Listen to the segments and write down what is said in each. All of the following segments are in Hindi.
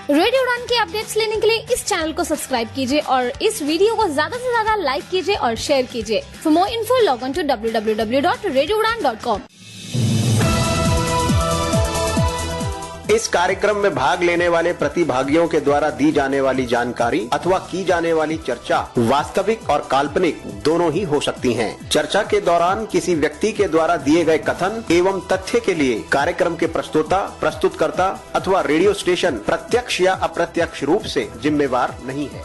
रेडियो उड़ान के अपडेट्स लेने के लिए इस चैनल को सब्सक्राइब कीजिए और इस वीडियो को ज्यादा से ज्यादा लाइक कीजिए और शेयर कीजिए। For more info log on to www.radioudan.com। इस कार्यक्रम में भाग लेने वाले प्रतिभागियों के द्वारा दी जाने वाली जानकारी अथवा की जाने वाली चर्चा वास्तविक और काल्पनिक दोनों ही हो सकती हैं। चर्चा के दौरान किसी व्यक्ति के द्वारा दिए गए कथन एवं तथ्य के लिए कार्यक्रम के प्रस्तोता, प्रस्तुतकर्ता अथवा रेडियो स्टेशन प्रत्यक्ष या अप्रत्यक्ष रूप से जिम्मेवार नहीं है।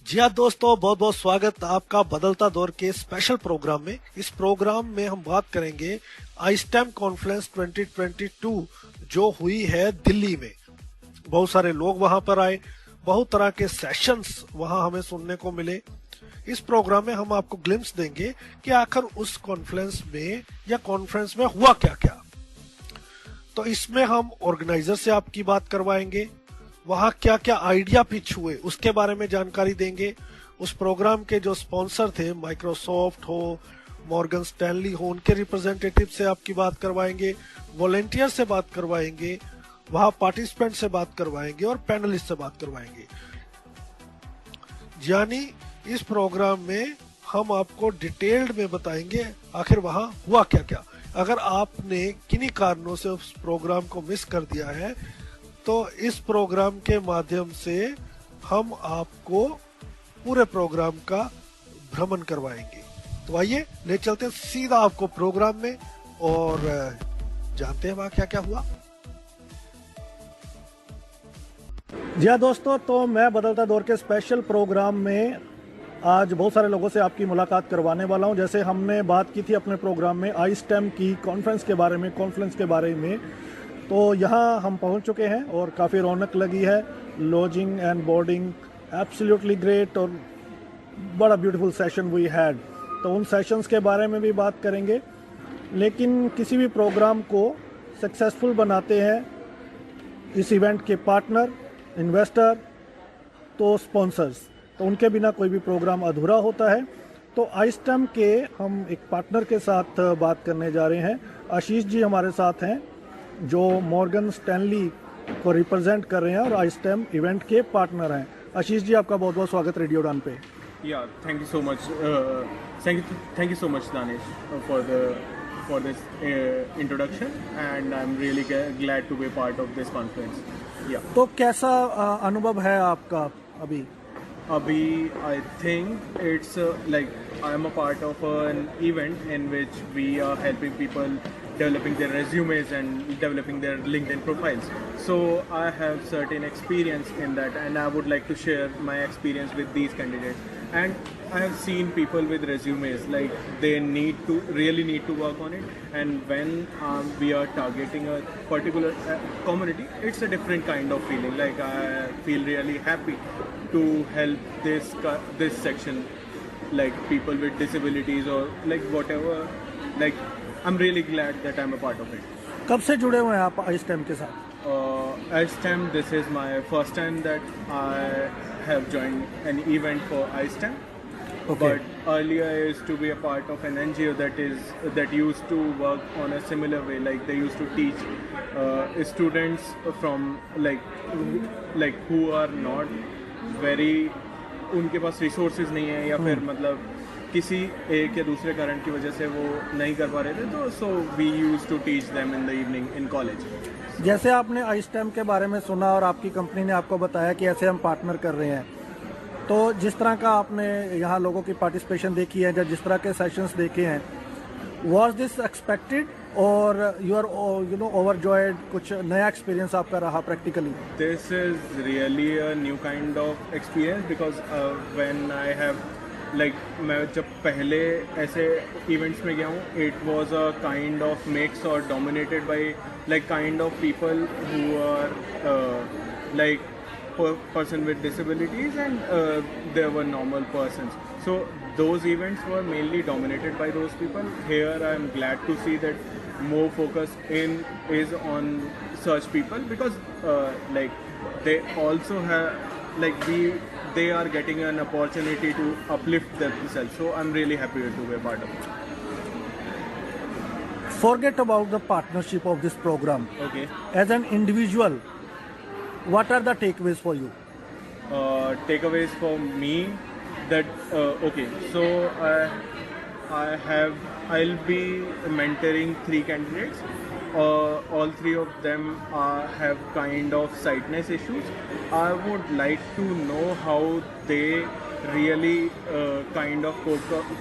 जी हाँ दोस्तों, बहुत बहुत स्वागत आपका बदलता दौर के स्पेशल प्रोग्राम में। इस प्रोग्राम में हम बात करेंगे आईस्टेम कॉन्फ्रेंस 2022 जो हुई है दिल्ली में। बहुत सारे लोग वहां पर आए, बहुत तरह के सेशंस वहां हमें सुनने को मिले। इस प्रोग्राम में हम आपको ग्लिम्स देंगे कि आखिर उस कॉन्फ्रेंस में या कॉन्फ्रेंस में हुआ क्या क्या। तो इसमें हम ऑर्गेनाइजर से आपकी बात करवाएंगे, वहां क्या क्या आइडिया पिच हुए उसके बारे में जानकारी देंगे। उस प्रोग्राम के जो स्पॉन्सर थे, माइक्रोसॉफ्ट हो, मॉर्गन स्टैनली हो, उनके रिप्रेजेंटेटिव से आपकी बात करवाएंगे, वॉलेंटियर से बात करवाएंगे, वहां पार्टिसिपेंट से बात करवाएंगे और पैनलिस्ट से बात करवाएंगे। यानी इस प्रोग्राम में हम आपको डिटेल्ड में बताएंगे आखिर वहां हुआ क्या क्या। अगर आपने किन्हीं कारणों से उस प्रोग्राम को मिस कर दिया है तो इस प्रोग्राम के माध्यम से हम आपको पूरे प्रोग्राम का भ्रमण करवाएंगे। तो आइए ले चलते हैं सीधा आपको प्रोग्राम में और जानते हैं वहां क्या क्या हुआ। जी हाँ दोस्तों, तो मैं बदलता दौर के स्पेशल प्रोग्राम में आज बहुत सारे लोगों से आपकी मुलाकात करवाने वाला हूं। जैसे हमने बात की थी अपने प्रोग्राम में आईस्टेम की कॉन्फ्रेंस के बारे में, तो यहाँ हम पहुँच चुके हैं और काफ़ी रौनक लगी है। Lodging and boarding absolutely great और बड़ा ब्यूटीफुल सेशन वी हैड। तो उन सेशंस के बारे में भी बात करेंगे। लेकिन किसी भी प्रोग्राम को सक्सेसफुल बनाते हैं इस इवेंट के पार्टनर, इन्वेस्टर, तो स्पॉन्सर्स। तो उनके बिना कोई भी प्रोग्राम अधूरा होता है। तो आईस्टेम के हम एक पार्टनर के साथ बात करने जा रहे हैं। आशीष जी हमारे साथ हैं जो मॉर्गन स्टैनली को रिप्रेजेंट कर रहे हैं और आईस्टेम इवेंट के पार्टनर हैं। आशीष जी, आपका बहुत बहुत स्वागत रेडियो उड़ान पे। या thank you so much, thank you so much Danish for this introduction and I'm really glad to be part of this conference. Yeah. तो कैसा अनुभव है आपका अभी? I think it's like I'm a part of an event in which we are helping people developing their resumes and developing their LinkedIn profiles. So I have certain experience in that and I would like to share my experience with these candidates. And I have seen people with resumes like they really need to work on it, and when we are targeting a particular community, it's a different kind of feeling. Like I feel really happy to help this section, like people with disabilities or like whatever. Like I'm really glad that I'm a part of it. कब से जुड़े हुए हैं आप आईस्टेम के साथ? iSTEM, this is my first time that I have joined an event for iSTEM. Okay. But earlier I used to be a part of an NGO that used to work on a similar way. Like they used to teach students from like who are not very, उनके पास resources नहीं है या फिर मतलब किसी एक या दूसरे कारण की वजह से वो नहीं कर पा रहे थे, तो so we used to teach them in the evening in college. जैसे आपने आईस्टेम के बारे में सुना और आपकी कंपनी ने आपको बताया कि ऐसे हम पार्टनर कर रहे हैं, तो जिस तरह का आपने यहाँ लोगों की पार्टिसिपेशन देखी है या जिस तरह के सेशंस देखे हैं, वाज दिस एक्सपेक्टेड और यू आर ओवरजॉयड? कुछ नया एक्सपीरियंस आपका रहा practically? This is really a new kind of experience because when I have मैं जब पहले ऐसे इवेंट्स में गया हूँ, it was a kind of mix और dominated by like kind of people who are like person with disabilities and there were normal persons. So those events were mainly dominated by those people. Here I am glad to see that more focus is on such people because like they also they are getting an opportunity to uplift themselves. So I'm really happy to be a part of it. Forget about the partnership of this program. Okay. As an individual, what are the takeaways for you? Takeaways for me that okay, so I'll be mentoring 3 candidates. All 3 of them have kind of sightness issues. I would like to know how they really kind of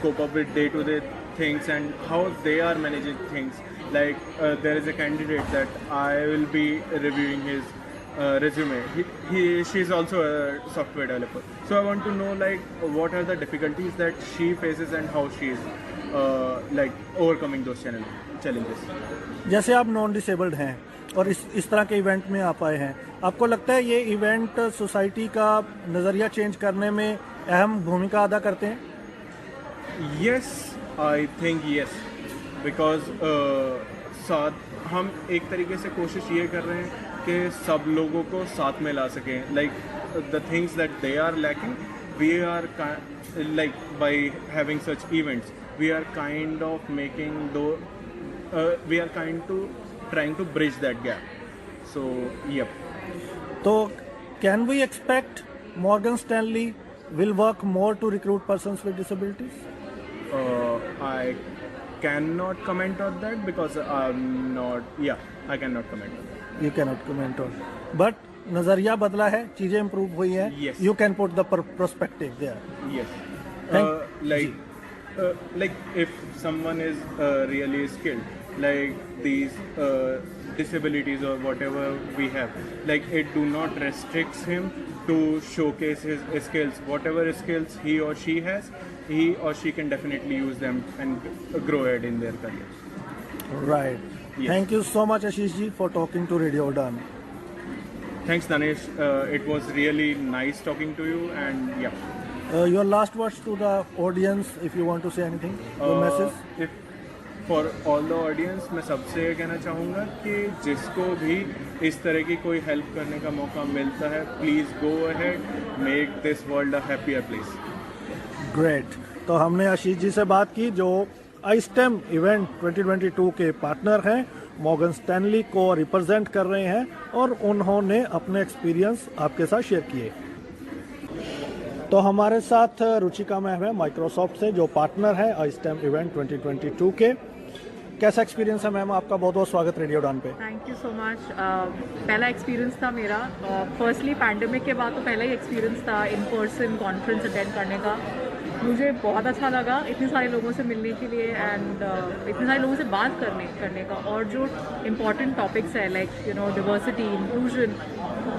cope up with day-to-day things and how they are managing things. Like there is a candidate that I will be reviewing his resume. She's also a software developer. So I want to know like what are the difficulties that she faces and how she is like overcoming those challenges. जैसे आप नॉन डिसेबल्ड हैं और इस तरह के इवेंट में आप आए हैं, आपको लगता है ये इवेंट सोसाइटी का नज़रिया चेंज करने में अहम भूमिका अदा करते हैं? Yes, I think yes, because साथ हम एक तरीके से कोशिश ये कर रहे हैं कि सब लोगों को साथ में ला सकें. Like the things that they are lacking, we are like by having such events, we are kind of making we are trying to bridge that gap. So yep. तो can we expect Morgan Stanley will work more to recruit persons with disabilities? I cannot comment on that because I'm not. Yeah, I cannot comment on that. You cannot comment on. But नजरिया बदला है, चीजें इम्प्रूव हुई हैं. Yes. You can put the perspective there. Yes. Thank- Like if someone is really skilled, like these disabilities or whatever we have, like it do not restricts him to showcase his skills. Whatever skills he or she has, he or she can definitely use them and grow ahead in their career. Right. Yes. Thank you so much, Ashish ji, for talking to Radio Udan. Thanks, Danesh. It was really nice talking to you, and yeah. Your last words to the audience, if you want to say anything, your message. For all the audience मैं सबसे ये कहना चाहूँगा कि जिसको भी इस तरह की कोई हेल्प करने का मौका मिलता है, please go ahead, make this world a happier place. Great. तो हमने आशीष जी से बात की जो आईस्टेम इवेंट 2022 के पार्टनर हैं, मॉर्गन स्टैनली को रिप्रेजेंट कर रहे हैं और उन्होंने अपने एक्सपीरियंस आपके साथ शेयर किए. तो हमारे साथ रुचिका मैम है माइक्रोसॉफ्ट से जो पार्टनर है आईस्टेम इवेंट 2022 के. कैसा एक्सपीरियंस है मैम आपका? बहुत बहुत स्वागत रेडियो उड़ान पे. Thank you so much. पहला एक्सपीरियंस था मेरा. फर्स्टली पैंडेमिक के बाद तो पहला ही एक्सपीरियंस था इन पर्सन कॉन्फ्रेंस अटेंड करने का. मुझे बहुत अच्छा लगा इतने सारे लोगों से मिलने के लिए एंड इतने सारे लोगों से बात करने का. और जो इम्पॉर्टेंट टॉपिक्स है लाइक डाइवर्सिटी, इंक्लूजन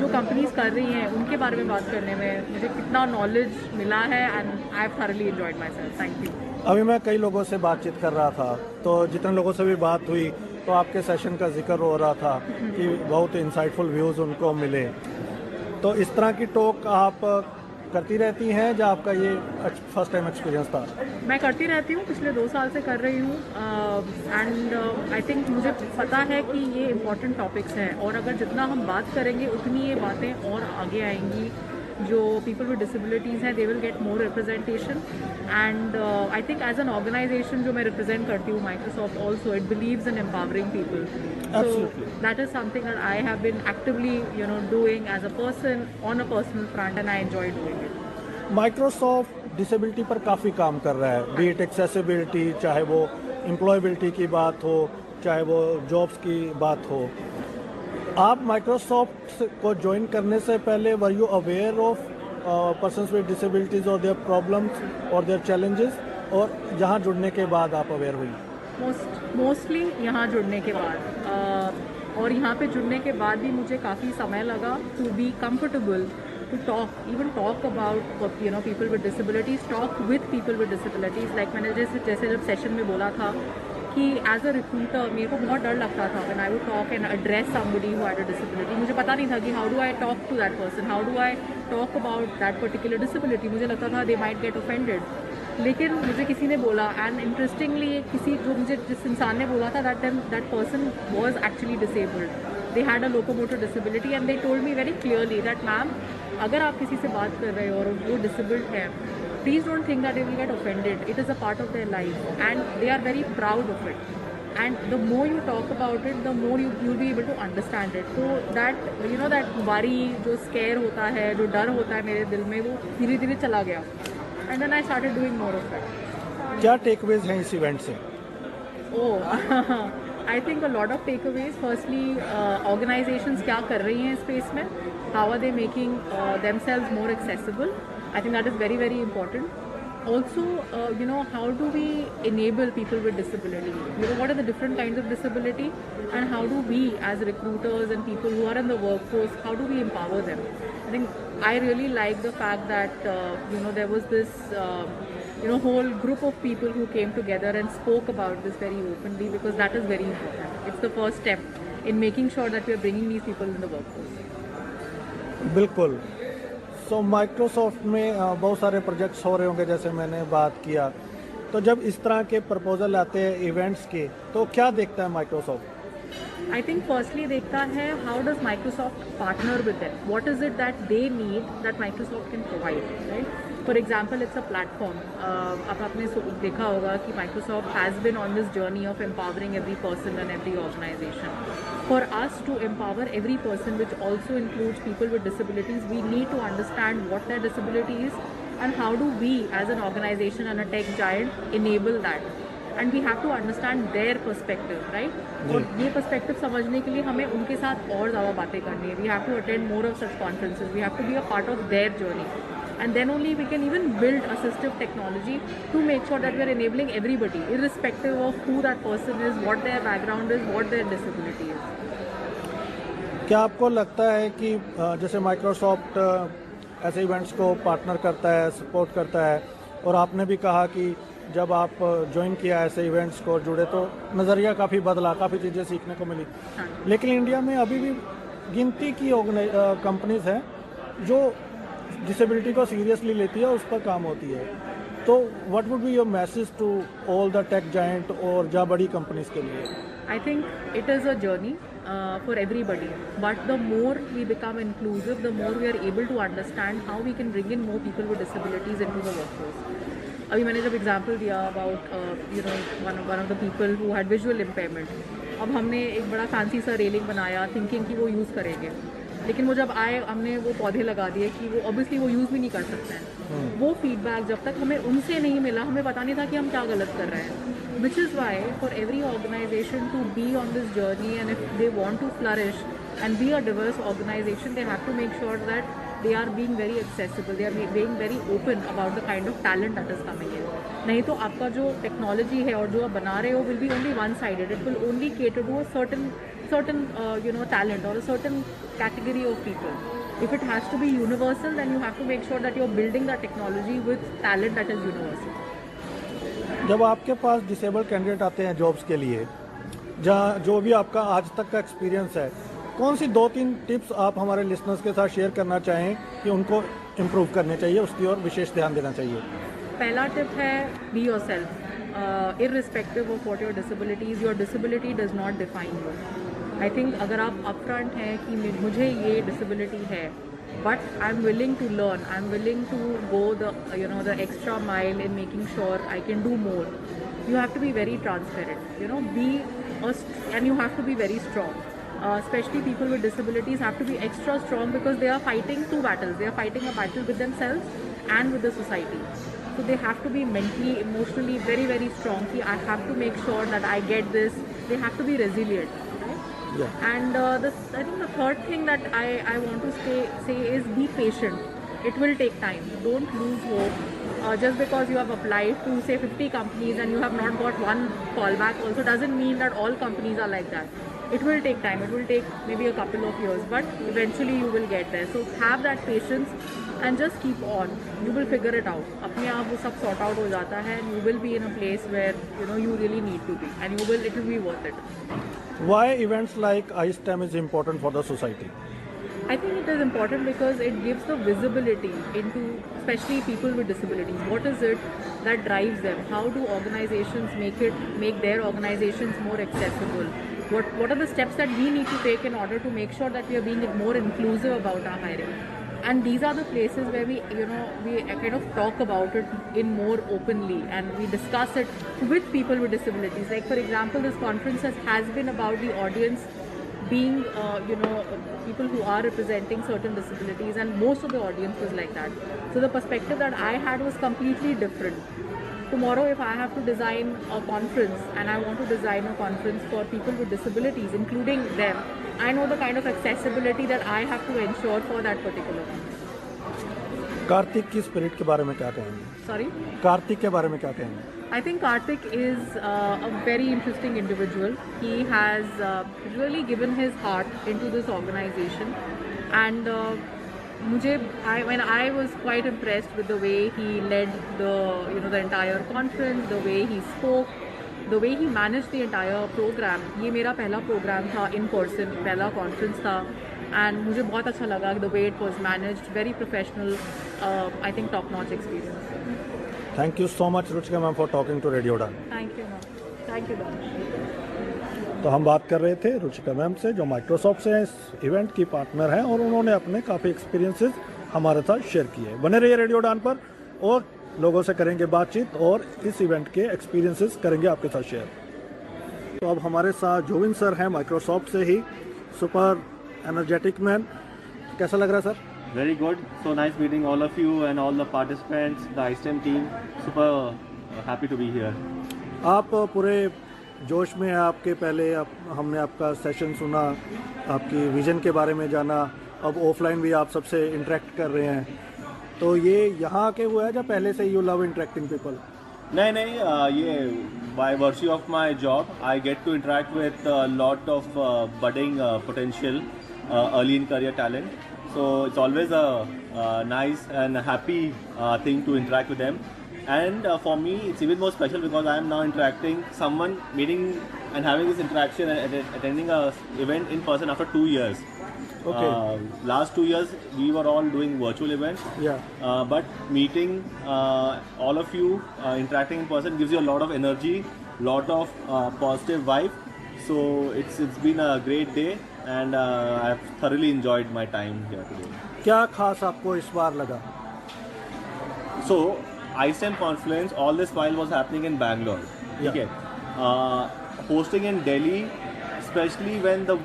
जो कंपनीज कर रही हैं उनके बारे में बात करने में मुझे कितना नॉलेज मिला है and I have thoroughly enjoyed my self. Thank you. अभी मैं कई लोगों से बातचीत कर रहा था, तो जितने लोगों से भी बात हुई तो आपके सेशन का जिक्र हो रहा था कि बहुत इंसाइटफुल व्यूज़ उनको मिले. तो इस तरह की टॉक आप करती रहती हैं या आपका ये फर्स्ट टाइम एक्सपीरियंस था? मैं करती रहती हूँ, पिछले 2 साल से कर रही हूँ एंड आई थिंक मुझे पता है कि ये इम्पॉर्टेंट टॉपिक्स हैं और अगर जितना हम बात करेंगे उतनी ये बातें और आगे आएंगी. जो पीपल विद डिसेबिलिटीज़ हैं they will get more representation and I think as an organisation जो मैं रिप्रेजेंट करती हूँ Microsoft also it believes in empowering people. So that is something that I have been actively doing as a person on a personal front and I enjoy doing it. Microsoft disability पर काफ़ी काम कर रहा है, बी इट एक्सेसिबिलिटी, चाहे वो एम्प्लॉयबिलिटी की बात हो, चाहे वो जॉब्स की बात हो. आप माइक्रोसॉफ्ट को ज्वाइन करने से पहले were you aware of persons with disabilities और देयर प्रॉब्लम्स और देयर चैलेंजेस, और यहाँ जुड़ने के बाद आप अवेयर हुई? मोस्टली यहाँ जुड़ने के बाद और यहाँ पे जुड़ने के बाद भी मुझे काफ़ी समय लगा to be comfortable to talk about people with disabilities, talk with people with disabilities. Like मैंने जैसे जब सेशन में बोला था कि एज अ रिक्रूटर मेरे को बहुत डर लगता था when I would talk and address somebody who had a disability. मुझे पता नहीं था कि how do I talk to that person, how do I talk about that particular disability. मुझे लगता था they might get offended. लेकिन मुझे किसी ने बोला एंड इंटरेस्टिंगली जिस इंसान ने बोला था that person was actually disabled. They had a locomotor disability and they told me very clearly that ma'am, अगर आप किसी से बात कर रहे हो और वो डिसेबल्ड है, please don't think that they will get offended. It is a part of their life and they are very proud of it. And the more you talk about it, the more you'll be able to understand it. So that that worry, जो scare होता है, जो डर होता है मेरे दिल में, वो धीरे धीरे चला गया. And then I started doing more of that. क्या टेकअवेज हैं इस इवेंट से? Oh, I think a lot of takeaways. Firstly, organizations क्या कर रही हैं स्पेस में? How are they making themselves more accessible? I think that is very very important. Also, how do we enable people with disability? What are the different kinds of disability, and how do we as recruiters and people who are in the workforce, how do we empower them? I think I really like the fact that there was this whole group of people who came together and spoke about this very openly, because that is very important. It's the first step in making sure that we are bringing these people in the workforce. बिल्कुल. सो माइक्रोसॉफ्ट में बहुत सारे प्रोजेक्ट्स हो रहे होंगे, जैसे मैंने बात किया. तो जब इस तरह के प्रपोजल आते हैं इवेंट्स के, तो क्या देखता है माइक्रोसॉफ्ट? I think firstly देखता है how does Microsoft partner with them? What is it that they need that Microsoft can provide, right? For example, it's a platform. अब आपने देखा होगा कि Microsoft has been on this journey of empowering every person and every organization. For us to empower every person, which also includes people with disabilities, we need to understand what their disability is and how do we as an organization and a tech giant enable that. And we have to understand their perspective, right? और ये perspective समझने के लिए हमें उनके साथ और ज़्यादा बातें करनी है. We have to attend more of such conferences. We have to be a part of their journey. And then only we can even build assistive technology to make sure that we are enabling everybody, irrespective of who that person is, what their background is, what their disability is. क्या आपको लगता है कि जैसे माइक्रोसॉफ्ट ऐसे इवेंट्स को पार्टनर करता है, सपोर्ट करता है, और आपने भी कहा कि जब आप ज्वाइन किया ऐसे इवेंट्स को जुड़े तो नज़रिया काफ़ी बदला, काफ़ी चीज़ें सीखने को मिली. लेकिन इंडिया में अभी भी गिनती की कंपनीज हैं जो डिसेबिलिटी को सीरियसली लेती है, उस पर काम होती है. तो what would be your message to all the tech giant और जा बड़ी कंपनीज के लिए? I think it is a journey for everybody, but the more we become inclusive, the more we are able to understand how we can bring in more people with disabilities into the workforce. अभी मैंने जब एग्जांपल दिया about one of the people who had visual impairment, अब हमने एक बड़ा फैंसी सा रेलिंग बनाया थिंकिंग कि वो यूज़ करेंगे, लेकिन वो जब आए हमने वो पौधे लगा दिए कि वो ऑब्वियसली वो यूज़ भी नहीं कर सकते हैं. वो फीडबैक जब तक हमें उनसे नहीं मिला, हमें पता नहीं था कि हम क्या गलत कर रहे हैं. Which is why for every organization to be on this journey, and if they want to flourish and be a diverse organization, they have to make sure that they are being very accessible, they are being very open about the kind of talent that is coming in. नहीं तो आपका जो टेक्नोलॉजी है और जो आप बना रहे हो will be only one sided. It will only cater to a certain talent or a certain category of people. If it has to be universal, then you have to make sure that you are building that technology with talent that is universal. जब आपके पास डिसेबल कैंडिडेट आते हैं जॉब्स के लिए, जहाँ जो भी आपका आज तक का एक्सपीरियंस है, कौन सी 2-3 टिप्स आप हमारे लिसनर्स के साथ शेयर करना चाहें कि उनको इम्प्रूव करने चाहिए, उसकी ओर विशेष ध्यान देना चाहिए? पहला टिप है be your self, irrespective of what your disabilities, your disability does not define you. I think अगर आप अपफ्रंट हैं कि मुझे ये डिसेबिलिटी है, but I'm willing to learn, I'm willing to go the extra mile in making sure I can do more. You have to be very transparent, and you have to be very strong. Especially people with disabilities have to be extra strong because they are fighting 2 battles. They are fighting a battle with themselves and with the society. So they have to be mentally, emotionally very, very strong. I have to make sure that I get this. They have to be resilient. Yeah. And I think the third thing that I want to say is be patient. It will take time. Don't lose hope. Just because you have applied to say 50 companies and you have not got one callback also doesn't mean that all companies are like that. It will take time. It will take maybe a couple of years, but eventually you will get there. So have that patience and just keep on. You will figure it out. अपने आप वो सब sort out हो जाता है, and you will be in a place where you really need to be, and it will be worth it. Why events like iSTEM is important for the society? I think it is important because it gives the visibility into especially people with disabilities. What is it that drives them? How do organizations make their organizations more accessible? What are the steps that we need to take in order to make sure that we are being more inclusive about our hiring? and these are the places where we kind of talk about it in more openly, and we discuss it with people with disabilities. Like, for example, this conference has been about the audience being people who are representing certain disabilities, and most of the audience was like that. So the perspective that I had was completely different. Tomorrow, if I have to design a conference and I want to design a conference for people with disabilities, including them, I know the kind of accessibility that I have to ensure for that particular one. Kartik की स्पिरिट के बारे में क्या कहेंगे? Sorry? कार्तिक के बारे में क्या कहेंगे? I think Karthik is a very interesting individual. He has really given his heart into this organization, and when I was quite impressed with the way he led the entire conference, the way he spoke, the way he managed the entire program. ये मेरा पहला program था in person, पहला conference था, and मुझे बहुत अच्छा लगा the way it was managed, very professional. I think top-notch experience. Thank you so much Ruchika ma'am for talking to Radio Udan. Thank you, ma'am. Thank you, ma'am. तो हम बात कर रहे थे रुचिका मैम से जो माइक्रोसॉफ्ट से इस इवेंट की पार्टनर हैं, और उन्होंने अपने काफ़ी एक्सपीरियंसेस हमारे साथ शेयर किए। बने रहिए रेडियो उड़ान पर, और लोगों से करेंगे बातचीत और इस इवेंट के एक्सपीरियंसेस करेंगे आपके साथ शेयर। तो अब हमारे साथ जोविन सर हैं माइक्रोसॉफ्ट से ही, सुपर एनर्जेटिक मैन। कैसा लग रहा है sir? Very good. So nice meeting all of you and all the participants, the iSTEM team. Super happy to be here. आप पूरे जोश में हैं। आपके पहले हमने आपका सेशन सुना, आपकी विजन के बारे में जाना, अब ऑफलाइन भी आप सबसे इंटरेक्ट कर रहे हैं। तो ये यहाँ के हुआ है या पहले से यू लव इंटरेक्टिंग पीपल? नहीं, ये by virtue of my job, I get to interact with a lot of budding potential early in career talent. So it's always a nice and happy thing to interact with them. And for me, it's even more special because I am now meeting and having this interaction and attending a event in person after 2 years. Okay. Last 2 years, we were all doing virtual events. Yeah. But meeting all of you, interacting in person gives you a lot of energy, lot of positive vibe. So it's been a great day, and I've thoroughly enjoyed my time here today. क्या खास आपको इस बार लगा? So iSTEM conference all this while was happening in Bangalore. Yeah. Okay. Hosting in Delhi, especially when the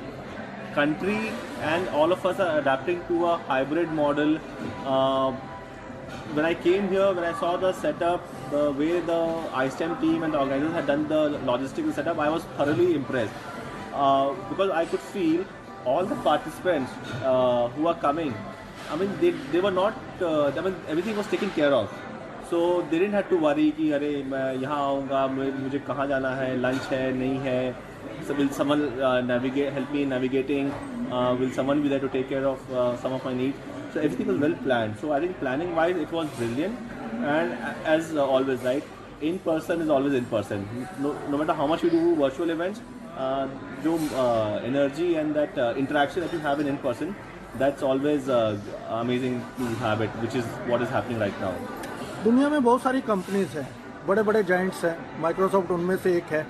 country and all of us are adapting to a hybrid model. When I came here, when I saw the setup, the way the iSTEM team and the organizers had done the logistical setup, I was thoroughly impressed. Because I could feel all the participants who are coming, I mean, they were not, everything was taken care of. So they didn't have to worry कि अरे मैं यहाँ आऊँगा, मुझे कहाँ जाना है, लंच है, नहीं है, so will someone help me in navigating, will someone be there to take care of some of my needs. So everything was well planned. So I think planning wise it was brilliant, and as always, right, in person is always in person. No matter how much we do virtual events, जो energy and that interaction that you have in person, that's always amazing to have it, which is what is happening right now. दुनिया में बहुत सारी कंपनीज हैं, बड़े बड़े जाइंट्स हैं, माइक्रोसॉफ्ट उनमें से एक है,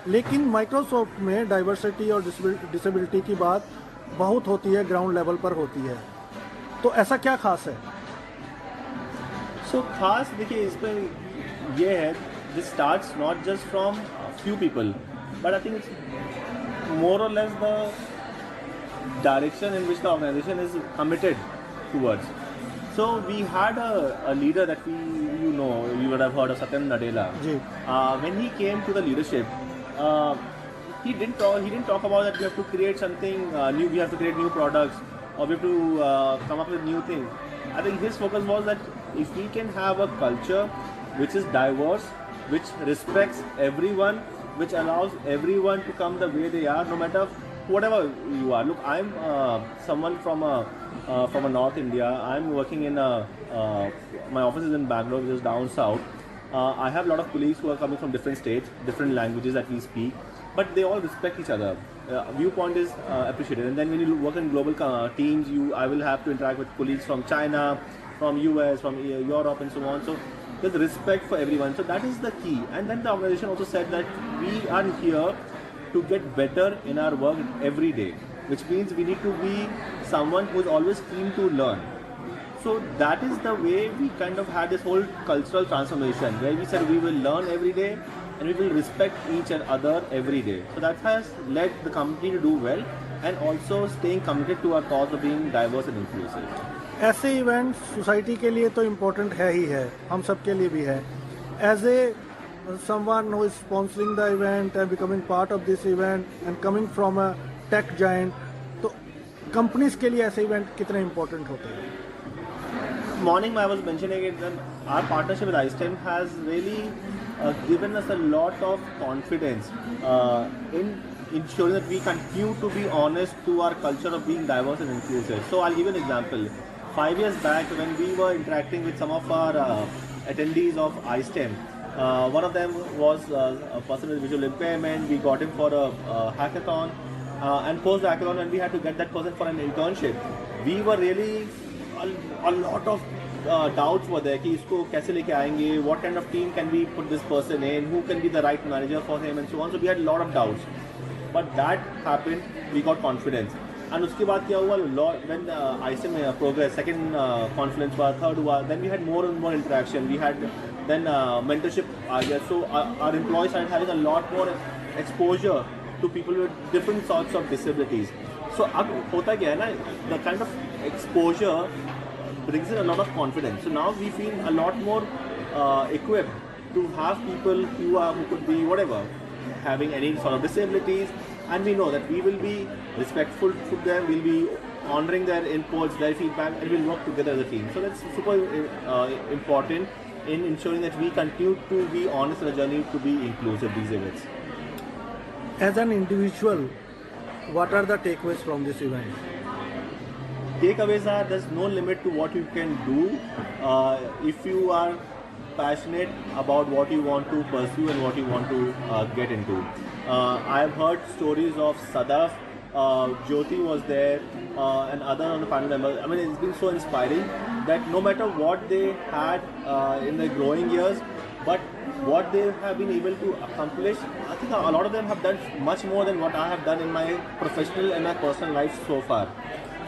लेकिन माइक्रोसॉफ्ट में डाइवर्सिटी और डिसेबिलिटी की बात बहुत होती है, ग्राउंड लेवल पर होती है। तो ऐसा क्या खास है? So खास देखिए इस पर ये है, this starts not just from few people, but I think it's more or less the direction in which the organization is committed towards. So we had a leader that you would have heard of, Satya Nadella. When he came to the leadership, he didn't talk about that we have to create something new, we have to create new products, or we have to come up with new things. I think his focus was that if we can have a culture which is diverse, which respects everyone, which allows everyone to come the way they are, no matter whatever you are. Look, I'm someone from a North India. I'm working in my office is in Bangalore, which is down south. I have a lot of colleagues who are coming from different states, different languages that we speak, but they all respect each other. Viewpoint is appreciated. And then when you work in global teams, I will have to interact with colleagues from China, from US, from Europe, and so on. So there's respect for everyone. So that is the key. And then the organization also said that we are here to get better in our work every day, which means we need to be someone who is always keen to learn. So that is the way we kind of had this whole cultural transformation where we said we will learn every day and we will respect each and other every day. So that has led the company to do well and also staying committed to our cause of being diverse and inclusive. ऐसे इवेंट्स सोसाइटी के लिए तो इम्पोर्टेंट है ही है, हम सब के लिए भी है. As a someone who is sponsoring the event and becoming part of this event and coming from a tech giant, तो कंपनीज के लिए ऐसे इवेंट कितने इम्पोर्टेंट होते हैं? Morning I was mentioning it that our partnership with iSTEM has really given us a lot of confidence in ensuring that we continue to be honest to our culture of being diverse and inclusive. So I'll give you an example. 5 years back when we were interacting with some of our attendees of iSTEM, one of them was a person with visual impairment. We got him for a hackathon and post hackathon, and we had to get that person for an internship. We were really a lot of doubts were there कि इसको कैसे लेके आएंगे, what kind of team can we put this person in, who can be the right manager for him and so on. So we had a lot of doubts, but that happened. We got confidence. And उसके बाद क्या हुआ, when iSTEM progress, second conference हुआ, third हुआ, then we had more and more interaction. We had then mentorship आ गया. So our employees started having a lot more exposure to people with different sorts of disabilities. So अब होता क्या है ना, the kind of exposure brings in a lot of confidence. So now we feel a lot more equipped to have people who could be whatever, having any sort of disabilities, and we know that we will be respectful to them, we'll be honoring their inputs, their feedback, and we'll work together as a team. So that's super important in ensuring that we continue to be honest in the journey to be inclusive these events. As an individual, what are the takeaways from this event? Takeaways are there's no limit to what you can do if you are passionate about what you want to pursue and what you want to get into. I've heard stories of Sadaf, Jyoti was there, and other on the panel members. I mean, it's been so inspiring that no matter what they had in their growing years, but what they have been able to accomplish, I think a lot of them have done much more than what I have done in my professional and my personal life so far.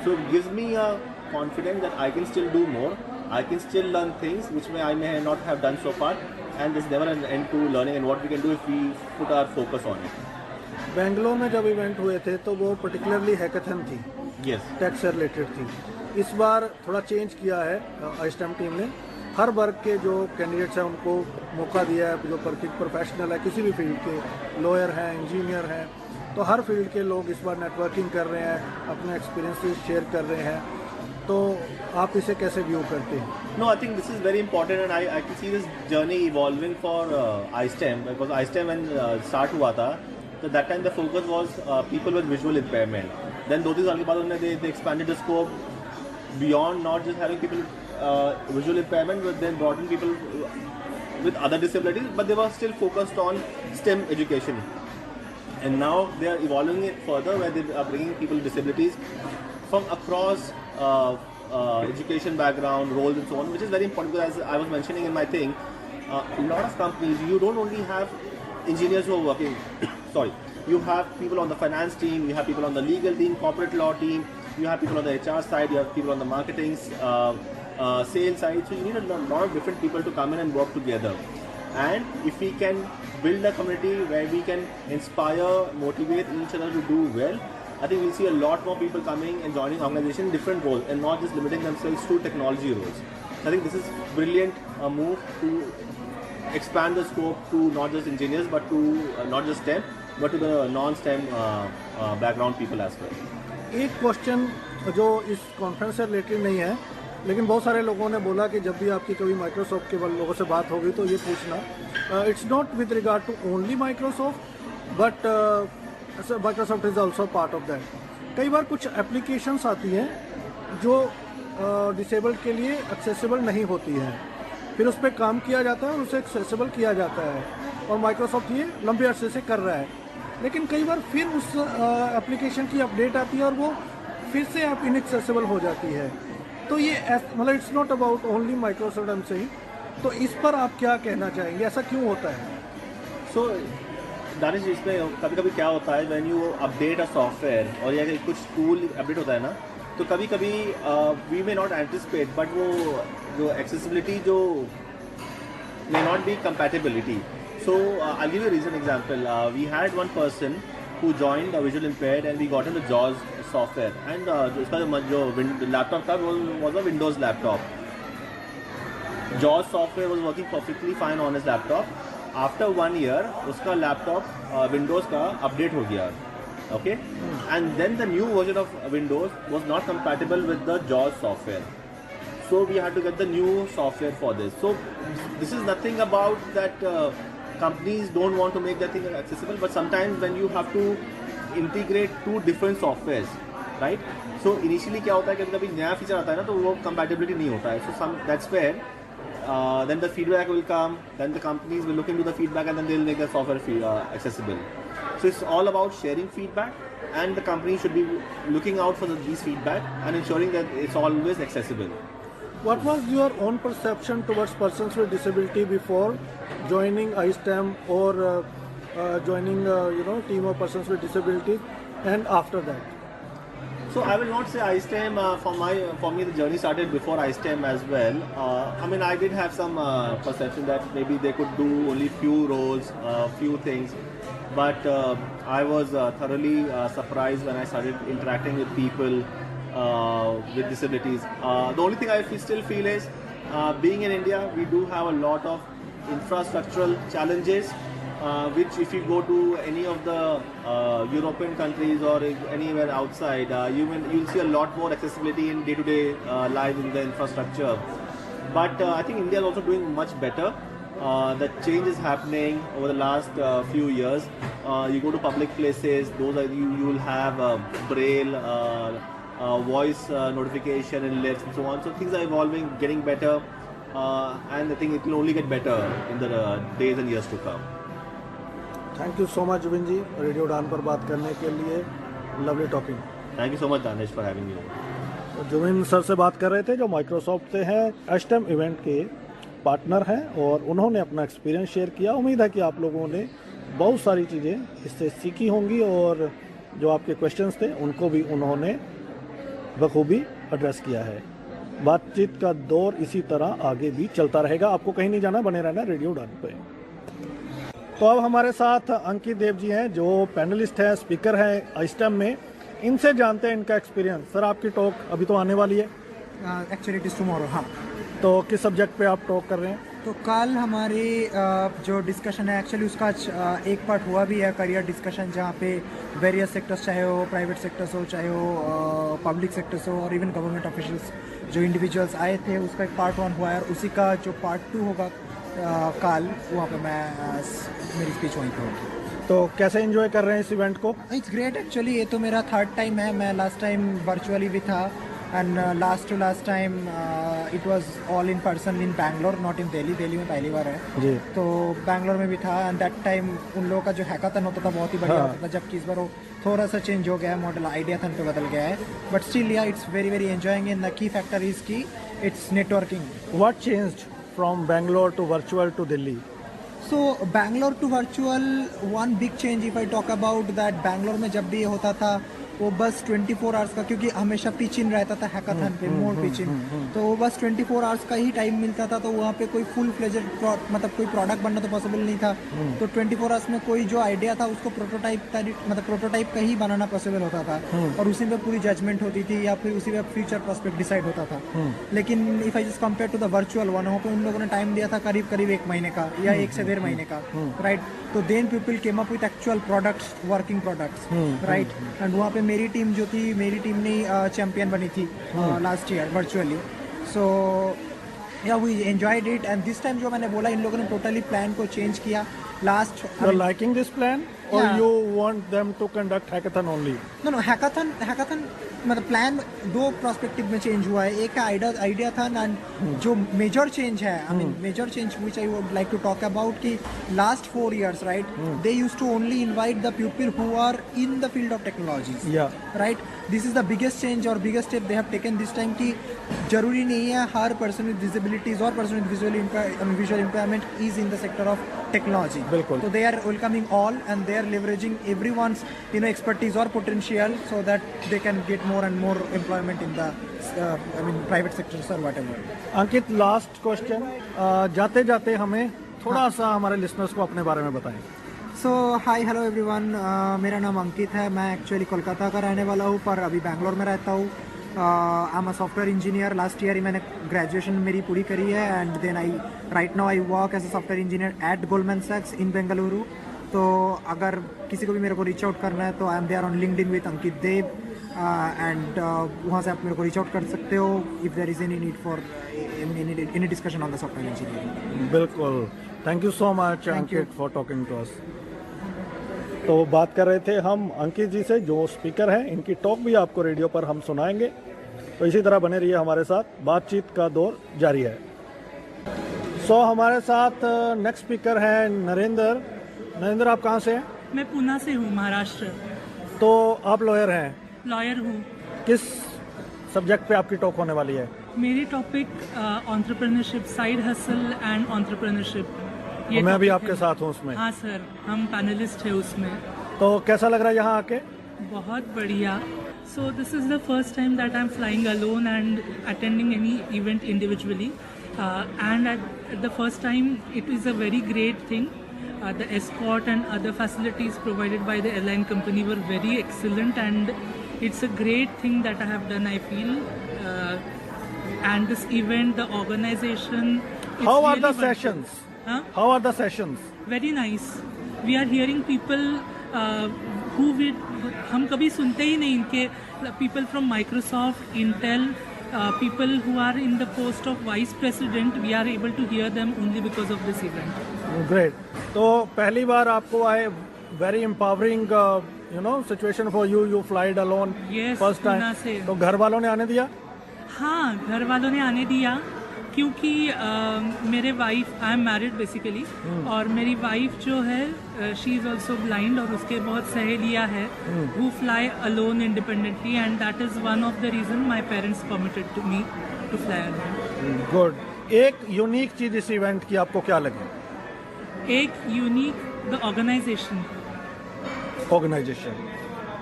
So it gives me a confidence that I can still do more. I can still learn things which I may not have done so far, and there's never an end to learning and what we can do if we put our focus on it. Bangalore में जब इवेंट हुए थे तो वो पर्टिकुलरली हैकाथन थी, Yes. टेक से रिलेटेड थी. इस बार थोड़ा चेंज किया है iSTEM टीम ने. हर वर्ग के जो कैंडिडेट्स हैं उनको मौका दिया है, जो प्रोफेशनल है किसी भी फील्ड के, लॉयर हैं, इंजीनियर हैं, तो हर फील्ड के लोग इस बार नेटवर्किंग कर रहे हैं, अपने एक्सपीरियंसेस शेयर कर रहे हैं. तो आप इसे कैसे व्यू करते हैं? No, I think this is very important, and I can see this journey evolving for iSTEM, because iSTEM when start हुआ था, so that time the focus was people with visual impairment. Then 2-3 साल के बाद उन्होंने they expanded the scope beyond not just having people visual impairment, but then brought in people with other disabilities, but they were still focused on STEM education. And now they are evolving it further, where they are bringing people with disabilities from across education background, roles and so on, which is very important because as I was mentioning in my thing, a lot of companies, you don't only have engineers who are working, sorry, you have people on the finance team, you have people on the legal team, corporate law team, you have people on the HR side, you have people on the marketing, sales side, so you need a lot of different people to come in and work together. And if we can build a community where we can inspire, motivate each other to do well, I think we'll see a lot more people coming and joining organizations in different roles and not just limiting themselves to technology roles. I think this is brilliant move to expand the scope to not just engineers, but to not just STEM, but to the non-STEM background people as well. एक क्वेश्चन जो इस कॉन्फ्रेंस से रिलेटेड नहीं है, लेकिन बहुत सारे लोगों ने बोला कि जब भी आपकी कभी माइक्रोसॉफ्ट के लोगों से बात होगी तो ये पूछना, it's not with regard to only Microsoft but Microsoft is also part of that. कई बार कुछ एप्लीकेशंस आती हैं जो डिसेबल्ड के लिए एक्सेसिबल नहीं होती हैं, फिर उस पर काम किया जाता है और उसे एक्सेसिबल किया जाता है, और माइक्रोसॉफ्ट ये लंबे अरसे से कर रहा है. लेकिन कई बार फिर उस एप्लीकेशन की अपडेट आती है और वो फिर से आप इनएक्सेसिबल हो जाती है. तो ये मतलब it's not about only Microsoft I am saying. तो इस पर आप क्या कहना चाहेंगे, ऐसा क्यों होता है? सो दानिश, इसमें कभी कभी क्या होता है, when you update a software और या कुछ टूल अपडेट होता है ना, तो कभी कभी we may not anticipate, but वो जो एक्सेसिबिलिटी जो may not be compatibility. So I'll give you a recent example. We had one person who joined visual impaired and we got him the JAWS software, and उसका जो laptop था was a Windows laptop. JAWS software was working perfectly fine on his laptop. After 1 year उसका laptop Windows का update हो गया. Okay, and then the new version of Windows was not compatible with the JAWS software. So we had to get the new software for this. So this is nothing about that companies don't want to make their thing accessible, but sometimes when you have to integrate two different softwares, right? So initially क्या होता है कि कभी नया फीचर आता है ना तो वो compatibility नहीं होता है. So that's where then the feedback will come, then the companies will look into the feedback and then they'll make the software accessible. So it's all about sharing feedback, and the company should be looking out for these feedback and ensuring that it's always accessible. What was your own perception towards persons with disability before joining iSTEM or joining team of persons with disability, and after that? So I will not say iSTEM. For me the journey started before iSTEM as well. I mean, I did have some perception that maybe they could do only few roles, few things, but I was thoroughly surprised when I started interacting with people with disabilities. The only thing I still feel is being in India, we do have a lot of infrastructural challenges, which if you go to any of the European countries or anywhere outside, you'll see a lot more accessibility in day-to-day life in the infrastructure. But I think India is also doing much better. The change is happening over the last few years. You go to public places, you will have braille, voice notification and alerts and so on. So things are evolving, getting better, and I think it will only get better in the days and years to come. Thank you so much, Jubiन जी, रेडियो उड़ान पर बात करने के लिए. Lovely talking. Thank you so much, Danish, for having me. Jubin sir से बात कर रहे थे जो माइक्रोसॉफ्ट से हैं, iSTEM इवेंट के पार्टनर हैं, और उन्होंने अपना एक्सपीरियंस शेयर किया. उम्मीद है कि आप लोगों ने बहुत सारी चीज़ें इससे सीखी होंगी, और जो आपके क्वेश्चंस थे उनको भी उन्होंने बखूबी एड्रेस किया है. बातचीत का दौर इसी तरह आगे भी चलता रहेगा. आपको कहीं नहीं जाना, बने रहना रेडियो उड़ान पे. तो अब हमारे साथ अंकित देव जी हैं जो पैनलिस्ट हैं, स्पीकर हैं iSTEM में. इनसे जानते हैं इनका एक्सपीरियंस. सर, आपकी टॉक अभी तो आने वाली है. Actually it is tomorrow. हाँ, तो किस सब्जेक्ट पे आप टॉक कर रहे हैं? तो कल हमारी जो डिस्कशन है, एक्चुअली उसका एक पार्ट हुआ भी है, करियर डिस्कशन, जहाँ पे वेरियस सेक्टर्स, चाहे वो प्राइवेट सेक्टर्स हो, चाहे वो पब्लिक सेक्टर्स हो, और इवन गवर्नमेंट ऑफिशियल्स जो इंडिविजुअल्स आए थे, उसका एक पार्ट 1 हुआ है. और उसी का जो पार्ट 2 होगा कल, वहाँ पे मेरी स्पीच वहीं पर होगी. तो कैसे एंजॉय कर रहे हैं इस इवेंट को? It's great. एक्चुअली ये तो मेरा 3rd टाइम है. मैं लास्ट टाइम वर्चुअली भी था, and last time it was all in person in Bangalore, not in Delhi में पहली बार है जी. तो बैंगलोर में भी था, एंड दैट टाइम उन लोगों का जो हैकाथन होता था बहुत ही बढ़िया होता था, जबकि इस बार वो थोड़ा सा चेंज हो गया है, मॉडल आइडियाथन पे बदल गया है. But still yeah it's very very enjoying. In the key factor is की it's networking. What changed from Bangalore to virtual to Delhi? So Bangalore to virtual, one big change if I talk about that, Bangalore में जब भी ये होता था वो बस 24 आवर्स का, क्योंकि हमेशा पिच इन रहता था हैकाथन पे, मोर पिच इन, तो वो बस 24 आवर्स का ही टाइम मिलता था. तो वहाँ पे कोई फुल फ्लेजेड मतलब कोई प्रोडक्ट बनना तो पॉसिबल नहीं था. तो 24 आवर्स में कोई जो आइडिया था उसको प्रोटोटाइप का ही बनाना पॉसिबल होता था, और उसी में पूरी जजमेंट होती थी, या फिर उसी में फ्यूचर प्रोस्पेक्ट डिसाइड होता था. लेकिन if I just compare to the virtual one, वहाँ पे उन लोगों ने टाइम दिया था करीब 1 महीने का या 1 से 1.5 महीने का, राइट. तो then people came up with actual products, working products, right. And वहाँ पे मेरी टीम जो थी, मेरी टीम ने चैंपियन बनी थी last year virtually. So yeah we enjoyed it. And this time जो मैंने बोला, इन लोगों ने टोटली प्लान को चेंज किया. Last You're liking this plan, or Yeah. you want them to conduct hackathon only? No hackathon मतलब प्लान 2 प्रोस्पेक्टिव में चेंज हुआ है. एक आइडिया था, एंड जो मेजर चेंज है, I mean major change which I would like to talk about, कि last 4 years, right, they used to only invite the people who are in the field of technologies, Yeah. Right. This is the biggest change और biggest step they have taken this time, कि जरूरी नहीं है हर पर्सन विद डिसेबिलिटीज और person with visual impairment is in the sector of technology. बिल्कुल. तो दे are welcoming all and they are leveraging everyone's expertise और potential so that they can get more and more employment in the private sectors और व्हाटएवर. अंकित, लास्ट क्वेश्चन, जाते जाते हमें थोड़ा सा हमारे लिसनर्स को अपने बारे में बताएं. सो हाय हेलो एवरीवन, मेरा नाम अंकित है. मैं एक्चुअली कोलकाता का रहने वाला हूँ पर अभी बैंगलोर में रहता हूँ. I am a software engineer. Last year ही मैंने ग्रेजुएशन मेरी पूरी करी है and then right now I work as a software engineer at Goldman सैक्स इन बेंगलुरु. तो अगर किसी को भी मेरे को रीच आउट करना है तो I am there on LinkedIn with Ankit Dev and वहाँ से आप मेरे को रीच आउट कर सकते हो if there is any need for any discussion on the software engineering. बिल्कुल. Thank you so much Ankit for talking to us. तो बात कर रहे थे हम अंकित जी से, जो स्पीकर हैं. इनकी टॉक भी आपको रेडियो पर हम सुनाएंगे. तो इसी तरह बने रहिए हमारे साथ, बातचीत का दौर जारी है. सो हमारे साथ नेक्स्ट स्पीकर है नरेंद्र. नरेंद्र, आप कहाँ से हैं? मैं पूना से हूँ, महाराष्ट्र. तो आप लॉयर हैं? लॉयर हूँ. किस सब्जेक्ट पे आपकी टॉक होने वाली है? मेरी topic entrepreneurship, side hustle and entrepreneurship. तो मैं भी आपके साथ हूँ उसमें. हाँ सर, हम पैनलिस्ट हैं उसमें. तो कैसा लग रहा है यहाँ आके? बहुत बढ़िया. So this is the first time that I am flying alone and attending any event individually and at the first time it is a very great thing. The escort and other facilities provided by the airline company were very excellent and it's a great thing that I have done, I feel. And this event, the organization... How are really the wonderful. sessions? Huh? How are the sessions? Very nice. We are hearing people who हम कभी सुनते ही नहीं इनके, people from Microsoft, Intel, people who are in the post of vice president, we are able to hear them only because of this event. Great. तो पहली बार आपको आए, very empowering situation for you. You flied alone first time. Poona से. तो घर वालों ने आने दिया? हाँ, घर वालों ने आने दिया क्योंकि मेरे wife, I am married basically, और मेरी वाइफ जो है शी इज़ ऑल्सो ब्लाइंड और उसके बहुत सहेलियाँ हैं who fly alone independently and that is one of the reason my parents permitted to me to fly alone. Good. एक यूनिक चीज इस इवेंट की आपको क्या लगी? एक यूनिक, द ऑर्गेनाइजेशन.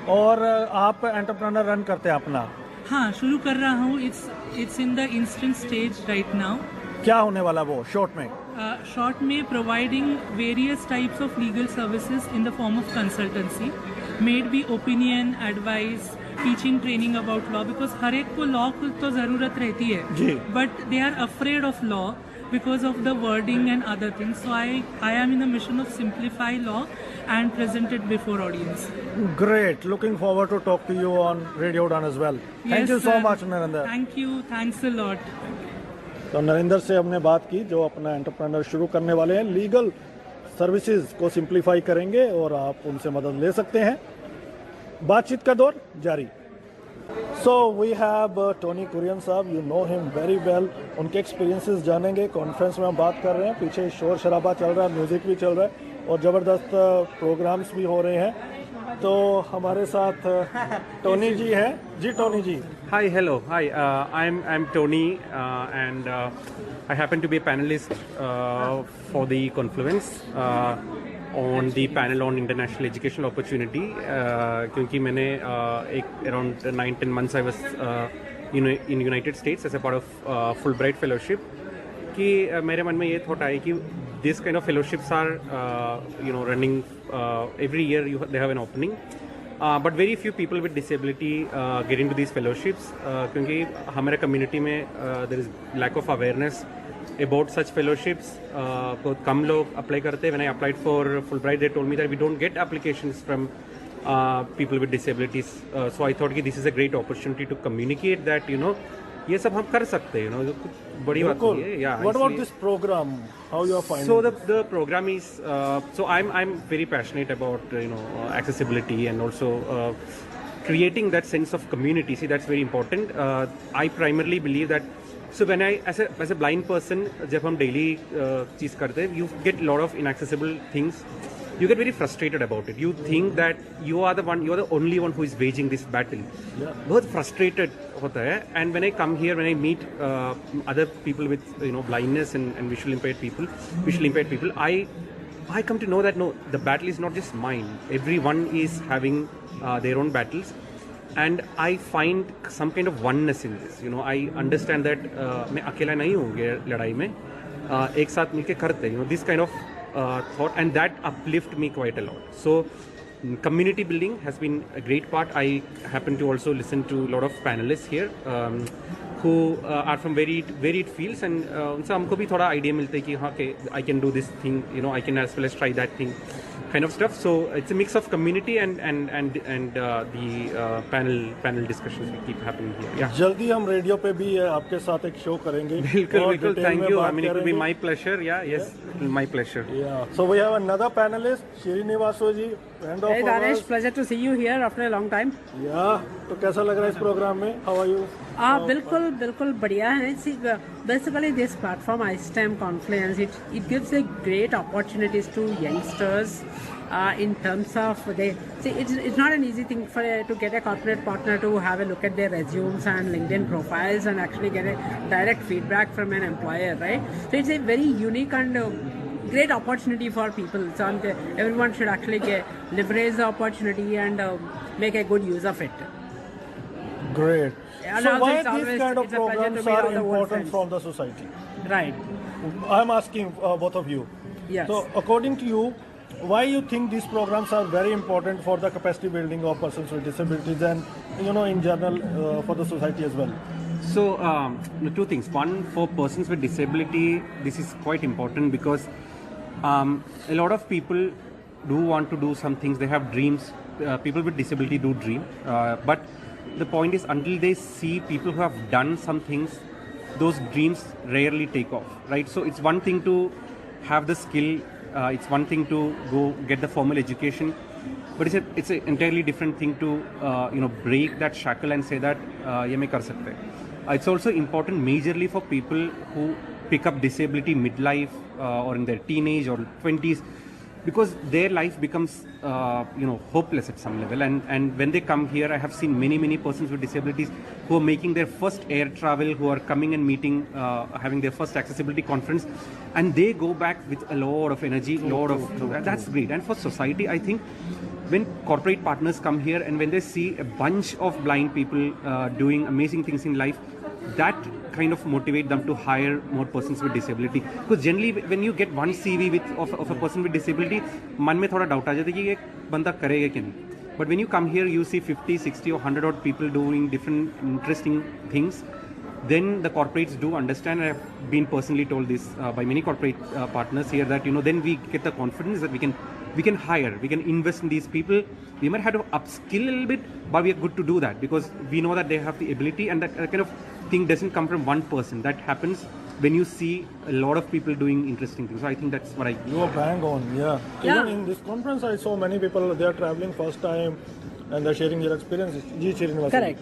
और आप एंटरप्रेन्योर रन करते हैं अपना? हाँ, शुरू कर रहा हूँ. It's in the instant stage right now. क्या होने वाला वो शॉर्ट में? शॉर्ट में providing various types of legal services in the form of consultancy, maybe opinion, advice, teaching, training about law, because हर एक को लॉ की तो ज़रूरत रहती है, but they are afraid of law because of the wording and other things. So I am in a mission of simplify law and present it before audience. Great. Looking forward to talk to you on Radio Udan as well. Yes, Thank you so sir. much, Narinder. Thank you. Thanks a lot. तो नरेंद्र से हमने बात की, जो अपना एंटरप्रेन्योर शुरू करने वाले हैं, लीगल सर्विसेज को सिंप्लीफाई करेंगे और आप उनसे मदद ले सकते हैं. बातचीत का दौर जारी. So we have Tony Kurian साहब, you know him very well. उनके एक्सपीरियंसेस जानेंगे. कॉन्फ्रेंस में हम बात कर रहे हैं, पीछे शोर शराबा चल रहा है, म्यूजिक भी चल रहा है और ज़बरदस्त प्रोग्राम्स भी हो रहे हैं. तो हमारे साथ टोनी जी हैं. जी Tony ji. Hi, hello. Hi, I'm Tony and I happen to be a panelist for the Confluence on the panel on international educational opportunity. क्योंकि मैंने एक around 9-10 months I was in United States as a part of Fulbright fellowship. कि मेरे मन में ये थॉट आई कि this kind of fellowships are running every year. They have an opening. But very few people with disability get into these fellowships क्योंकि हमारे community में there is lack of awareness about such fellowships. बहुत कम लोग apply करते हैं. When I applied for Fulbright, they told me that we don't get applications from people with disabilities. So I thought कि this is a great opportunity to communicate that ये सब हम कर सकते हैं. बड़ी बात है. Yeah. What about this program? How you are finding? So the program is so I'm very passionate about accessibility and also creating that sense of community. See, that's very important. I primarily believe that. So when I as a blind person, जब हम daily चीज़ करते हैं, you get a lot of inaccessible things you get very frustrated about it. You think that you are the only one who is waging this battle. बहुत frustrated होता है. And when I come here, when I meet other people with blindness and visually impaired people, I come to know that no, the battle is not just mine. Everyone is having their own battles, and I find some kind of oneness in this. I understand that मैं अकेला नहीं हूँ ये लड़ाई में. एक साथ मिलके करते हैं. This kind of thought, and that uplift me quite a lot. So community building has been a great part. I happen to also listen to a lot of panelists here who are from varied fields, and उनसे हमको भी थोड़ा idea मिलता है कि हाँ कि I can do this thing, I can as well as try that thing, kind of stuff. So it's a mix of community and the panel discussions we keep happening here. Yeah. जल्दी हम रेडियो पे भी आपके साथ एक शो करेंगे. बिल्कुल. Thank you. I mean, it will be my pleasure. Yes, my pleasure. Yeah. So we have another panelist, Srinivasu ji, friend of ours. Hey Danesh, pleasure to see you here after a long time. Yeah. तो कैसा लग रहा है इस प्रोग्राम में? How are you? बिल्कुल बढ़िया है. See, basically this platform iSTEM Confluence, it gives a great opportunities to youngsters in terms of it's not an easy thing to get a corporate partner to have a look at their resumes and LinkedIn profiles and actually get a direct feedback from an employer, right? So it's a very unique and great opportunity for people. So everyone should actually leverage the opportunity and make a good use of it. Great. And so also why it's these kind of programs are important from the society? Right. I'm asking both of you. Yes. So according to you, why you think these programs are very important for the capacity building of persons with disabilities and in general for the society as well? So two things. One, for persons with disability, this is quite important because a lot of people do want to do some things. They have dreams. People with disability do dream, but the point is, until they see people who have done some things, those dreams rarely take off, right? So it's one thing to have the skill, it's one thing to go get the formal education, but it's an entirely different thing to break that shackle and say that ye main kar sakte. It's also important majorly for people who pick up disability midlife or in their teenage or 20s, because their life becomes hopeless at some level, and when they come here, I have seen many persons with disabilities who are making their first air travel, who are coming and meeting, having their first accessibility conference, and they go back with a lot of energy, that's great. And for society, I think when corporate partners come here and when they see a bunch of blind people doing amazing things in life, that kind of motivate them to hire more persons with disability. Because generally when you get one CV of a person with disability, मन में थोड़ा doubt आ जाता है कि ये बंदा करेगा कि नहीं. But when you come here, you see 50, 60 or 100 odd people doing different interesting things, then the corporates do understand, and I've been personally told this by many corporate partners here, that then we get the confidence that we can hire, we can invest in these people. We might have to upskill a little bit, but we are good to do that because we know that they have the ability, and that kind of thing doesn't come from one person. That happens when you see a lot of people doing interesting things. So I think that's what You are bang on, yeah. Even in this conference, I saw many people, they are traveling first time and they're sharing their experiences. Correct.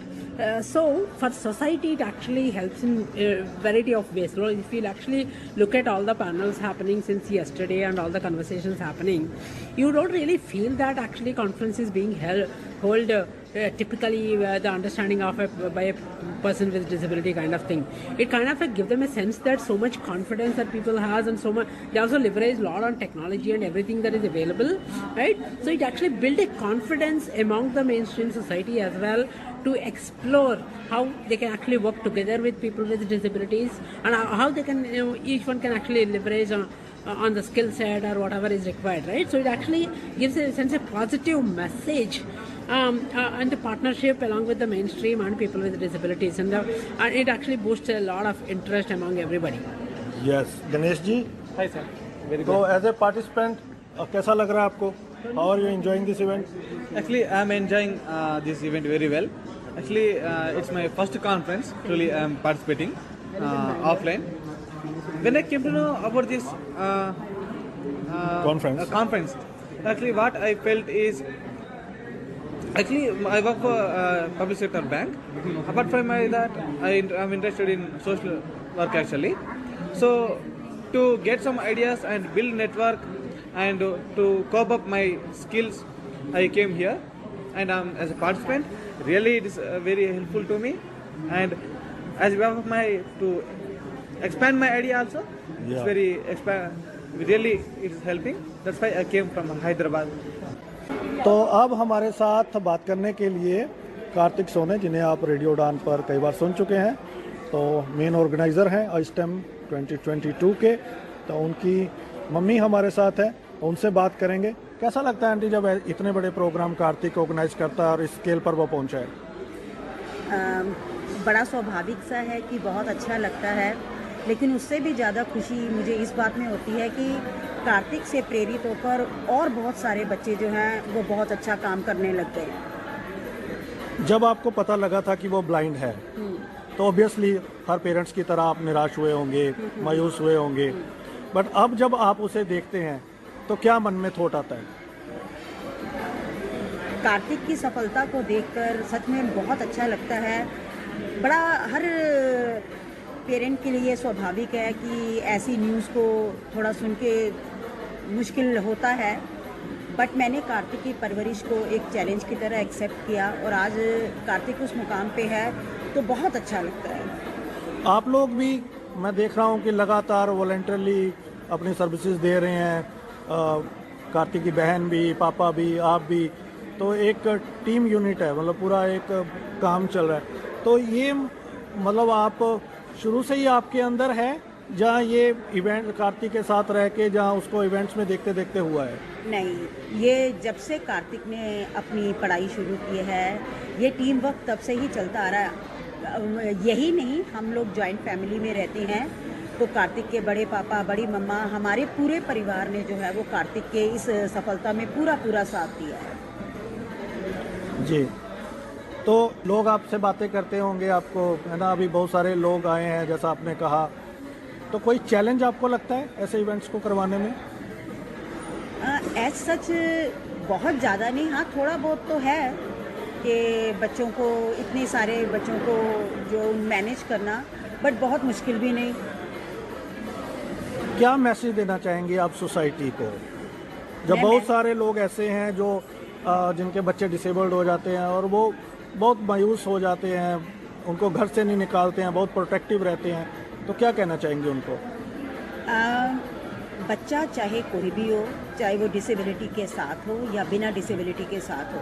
So for society, it actually helps in a variety of ways. If you actually look at all the panels happening since yesterday and all the conversations happening, you don't really feel that actually conference is being held typically the understanding of by a person with disability kind of thing. It kind of gives them a sense that so much confidence that people has, and so much they also leverage a lot on technology and everything that is available, right? So it actually build a confidence among the mainstream society as well to explore how they can actually work together with people with disabilities, and how they can each one can actually leverage on the skill set or whatever is required, right? So it actually gives a sense of positive message and the partnership along with the mainstream and people with disabilities, and it actually boosts a lot of interest among everybody. Yes, Ganesh ji. Hi sir. Very good. So as a participant, कैसा लग रहा है आपको? How are you enjoying this event? Actually, I am enjoying this event very well. Actually, it's my first conference. Truly, I am participating offline. When I came to know about this conference, actually what I felt is, actually I work for public sector bank. Apart from that, I am interested in social work actually. So to get some ideas and build network and to cope up my skills, I came here, and as a participant, really it is very helpful to me, and as one of my to expand my idea also. Yeah. It's very really it is helping. That's why I came from Hyderabad. तो अब हमारे साथ बात करने के लिए कार्तिक सोने, जिन्हें आप रेडियो उड़ान पर कई बार सुन चुके हैं, तो मेन ऑर्गेनाइज़र हैं आइस्टेम 2022 के। तो उनकी मम्मी हमारे साथ है, उनसे बात करेंगे। कैसा लगता है आंटी जब इतने बड़े प्रोग्राम कार्तिक ऑर्गेनाइज करता है और इस स्केल पर वो पहुंचा है? बड़ा स्वाभाविक सा है कि बहुत अच्छा लगता है, लेकिन उससे भी ज़्यादा खुशी मुझे इस बात में होती है कि कार्तिक से प्रेरित होकर और बहुत सारे बच्चे जो हैं वो बहुत अच्छा काम करने लग गए। जब आपको पता लगा था कि वो ब्लाइंड है, तो ऑब्वियसली हर पेरेंट्स की तरह आप निराश हुए होंगे, मायूस हुए होंगे, बट अब जब आप उसे देखते हैं तो क्या मन में थॉट आता है? कार्तिक की सफलता को देखकर सच में बहुत अच्छा लगता है। बड़ा हर पेरेंट के लिए स्वाभाविक है कि ऐसी न्यूज़ को थोड़ा सुन के मुश्किल होता है, बट मैंने कार्तिक की परवरिश को एक चैलेंज की तरह एक्सेप्ट किया और आज कार्तिक उस मुकाम पे है तो बहुत अच्छा लगता है। आप लोग भी, मैं देख रहा हूँ कि लगातार वॉलंटरली अपनी सर्विसेज दे रहे हैं, कार्तिक की बहन भी, पापा भी, आप भी, तो एक टीम यूनिट है, मतलब पूरा एक काम चल रहा है। तो ये मतलब आप शुरू से ही आपके अंदर है, जहाँ ये इवेंट कार्तिक के साथ रह के जहाँ उसको इवेंट्स में देखते देखते हुआ है? नहीं, ये जब से कार्तिक ने अपनी पढ़ाई शुरू की है, ये टीम वर्क तब से ही चलता आ रहा है। यही नहीं, हम लोग जॉइंट फैमिली में रहते हैं, तो कार्तिक के बड़े पापा, बड़ी मम्मा, हमारे पूरे परिवार ने जो है वो कार्तिक के इस सफलता में पूरा साथ दिया है। जी, तो लोग आपसे बातें करते होंगे, आपको है ना, अभी बहुत सारे लोग आए हैं जैसा आपने कहा, तो कोई चैलेंज आपको लगता है ऐसे इवेंट्स को करवाने में? एज सच बहुत ज़्यादा नहीं, हाँ थोड़ा बहुत तो है कि बच्चों को, इतने सारे बच्चों को जो मैनेज करना, बट बहुत मुश्किल भी नहीं। क्या मैसेज देना चाहेंगे आप सोसाइटी को, जब बहुत सारे लोग ऐसे हैं जो जिनके बच्चे डिसेबल्ड हो जाते हैं और वो बहुत मायूस हो जाते हैं, उनको घर से नहीं निकालते हैं, बहुत प्रोटेक्टिव रहते हैं, तो क्या कहना चाहेंगे उनको? बच्चा चाहे कोई भी हो, चाहे वो डिसेबिलिटी के साथ हो या बिना डिसेबिलिटी के साथ हो,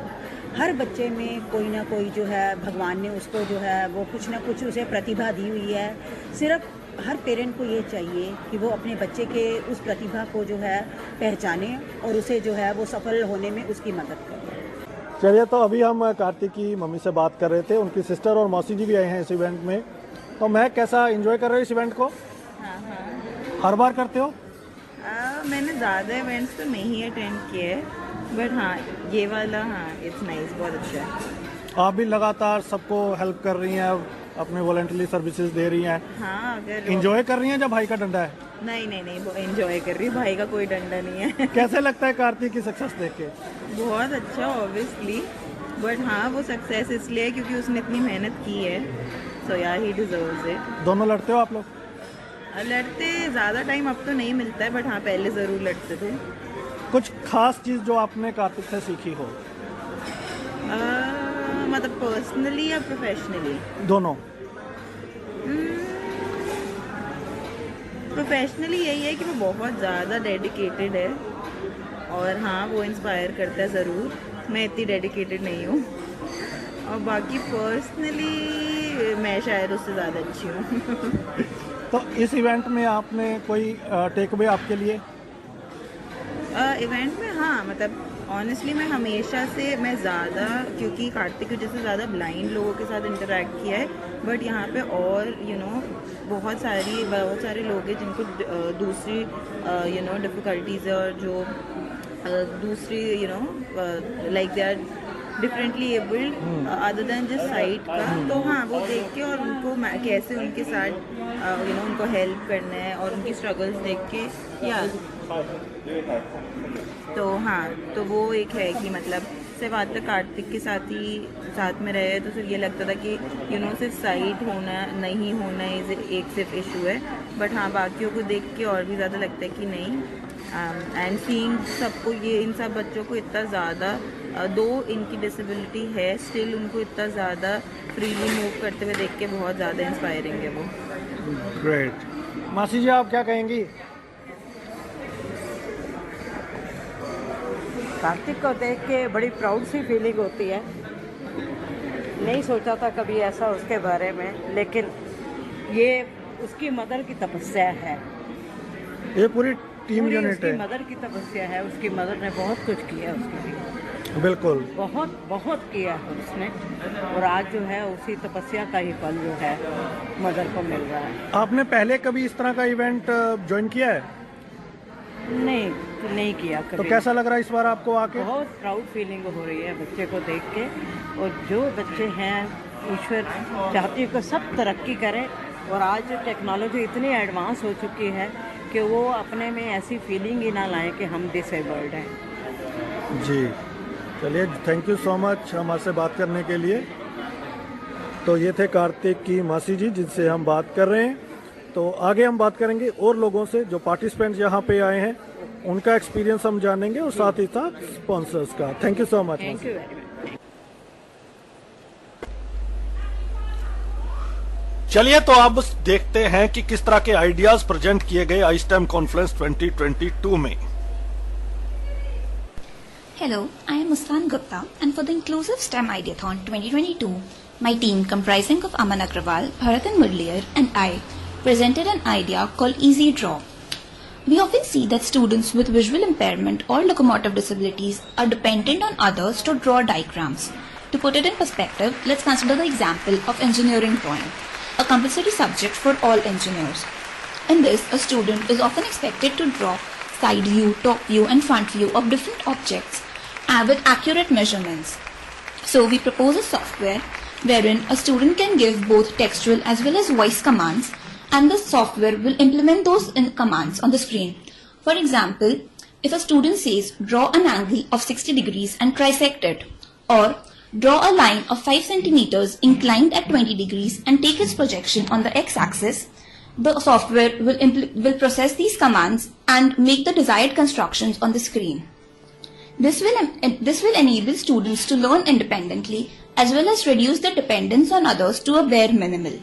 हर बच्चे में कोई ना कोई जो है भगवान ने उसको जो है वो कुछ ना कुछ उसे प्रतिभा दी हुई है। सिर्फ हर पेरेंट को ये चाहिए कि वो अपने बच्चे के उस प्रतिभा को जो है पहचाने और उसे जो है वो सफल होने में उसकी मदद करे। चलिए, तो अभी हम कार्तिक की मम्मी से बात कर रहे थे, उनकी सिस्टर और मौसी जी भी आए हैं इस इवेंट में। तो मैं कैसा एंजॉय कर रहे हो इस इवेंट को? हाँ। हर बार करते हो? मैंने ज़्यादा इवेंट्स तो नहीं अटेंड किए, बट हाँ ये वाला हाँ इट्स नाइस, बहुत अच्छा है। आप भी लगातार सबको हेल्प कर रही हैं, अपने वॉलंटरी सर्विसेज दे रही हैं। हाँ, अगर एंजॉय कर रही हैं जब भाई का डंडा है? नहीं एंजॉय कर रही हूँ, भाई का कोई डंडा नहीं है। कैसे लगता है कार्तिक की सक्सेस देख के? बहुत अच्छा ऑब्वियसली, बट हाँ वो सक्सेस इसलिए क्योंकि उसने इतनी मेहनत की है, सो यार ही डिजर्व्स इट। दोनों लड़ते हो आप लोग? लड़ते ज़्यादा टाइम अब तो नहीं मिलता है, बट हाँ पहले ज़रूर लड़ते थे। कुछ खास चीज़ जो आपने कार्तिक से सीखी हो? मतलब पर्सनली या प्रोफेशनली? दोनों। प्रोफेशनली यही है कि वो बहुत ज़्यादा डेडिकेटेड है, और हाँ वो इंस्पायर करता है ज़रूर, मैं इतनी डेडिकेटेड नहीं हूँ। और बाकी पर्सनली मैं शायद उससे ज़्यादा अच्छी हूँ। तो इस इवेंट में आपने कोई टेक अवे आपके लिए? इवेंट में हाँ, मतलब ऑनेस्टली मैं हमेशा से मैं ज़्यादा, क्योंकि कार्तिक की वजह से ज़्यादा ब्लाइंड लोगों के साथ इंटरेक्ट किया है, बट यहाँ पे और बहुत सारे लोग हैं जिनको दूसरी डिफ़िकल्टीज़ है, और जो दूसरी like they are differently abled other than just sight का। तो हाँ वो देख के और उनको कैसे उनके साथ उनको हेल्प करना है और उनकी स्ट्रगल्स देख के, या तो हाँ तो वो एक है कि मतलब सिर्फ आज तक कार्तिक के साथ में रहे तो फिर ये लगता था कि सिर्फ साइट होना नहीं होना एक सिर्फ इशू है, बट हाँ बाकियों को देख के और भी ज़्यादा लगता है कि नहीं, एंड सीइंग सबको, ये इन सब बच्चों को इतना ज़्यादा, दो इनकी डिसेबिलिटी है स्टिल उनको इतना ज़्यादा फ्रीली मूव करते हुए देख के बहुत ज़्यादा इंस्पायरिंग है वो। ग्रेट। मासी जी आप क्या कहेंगी? कार्तिक को देख के बड़ी प्राउड सी फीलिंग होती है। नहीं सोचा था कभी ऐसा उसके बारे में, लेकिन ये उसकी मदर की तपस्या है। ये पूरी टीम यूनिट उसकी है। मदर की तपस्या है। उसकी मदर ने बहुत कुछ किया उसके लिए, बिल्कुल बहुत बहुत किया है उसने, और आज जो है उसी तपस्या का ही फल जो है मदर को मिल रहा है। आपने पहले कभी इस तरह का इवेंट ज्वाइन किया है? नहीं किया कभी। तो कैसा लग रहा है इस बार आपको आके? बहुत प्राउड फीलिंग हो रही है बच्चे को देख के, और जो बच्चे हैं ईश्वर चाहती है कि सब तरक्की करें, और आज टेक्नोलॉजी इतनी एडवांस हो चुकी है कि वो अपने में ऐसी फीलिंग ही ना लाएं कि हम डिसेबल्ड हैं। जी चलिए, थैंक यू सो मच हमारे से बात करने के लिए। तो ये थे कार्तिक की मासी जी जिनसे हम बात कर रहे हैं। तो आगे हम बात करेंगे और लोगों से जो पार्टिसिपेंट्स यहाँ पे आए हैं, उनका एक्सपीरियंस हम जानेंगे और साथ ही साथ स्पॉन्सर्स का। Thank you so much. Thank you very much. चलिए तो अब देखते हैं कि किस तरह के आइडियाज प्रेजेंट किए गए आईस्टेम कॉन्फ्रेंस 2022 में। Hello, I am Muskan Gupta, and for the Inclusive STEM Ideathon 2022, my team comprising of Aman Agrawal, Bharatan Mudliar and I presented an idea called Easy Draw. We often see that students with visual impairment or locomotive disabilities are dependent on others to draw diagrams. To put it in perspective, let's consider the example of engineering drawing, a compulsory subject for all engineers. In this, a student is often expected to draw side view, top view and front view of different objects with accurate measurements. So we propose a software wherein a student can give both textual as well as voice commands, and the software will implement those commands on the screen. For example, if a student says draw an angle of 60 degrees and trisect it, or draw a line of 5 centimeters inclined at 20 degrees and take its projection on the x-axis, the software will process these commands and make the desired constructions on the screen. This will enable students to learn independently as well as reduce their dependence on others to a bare minimum.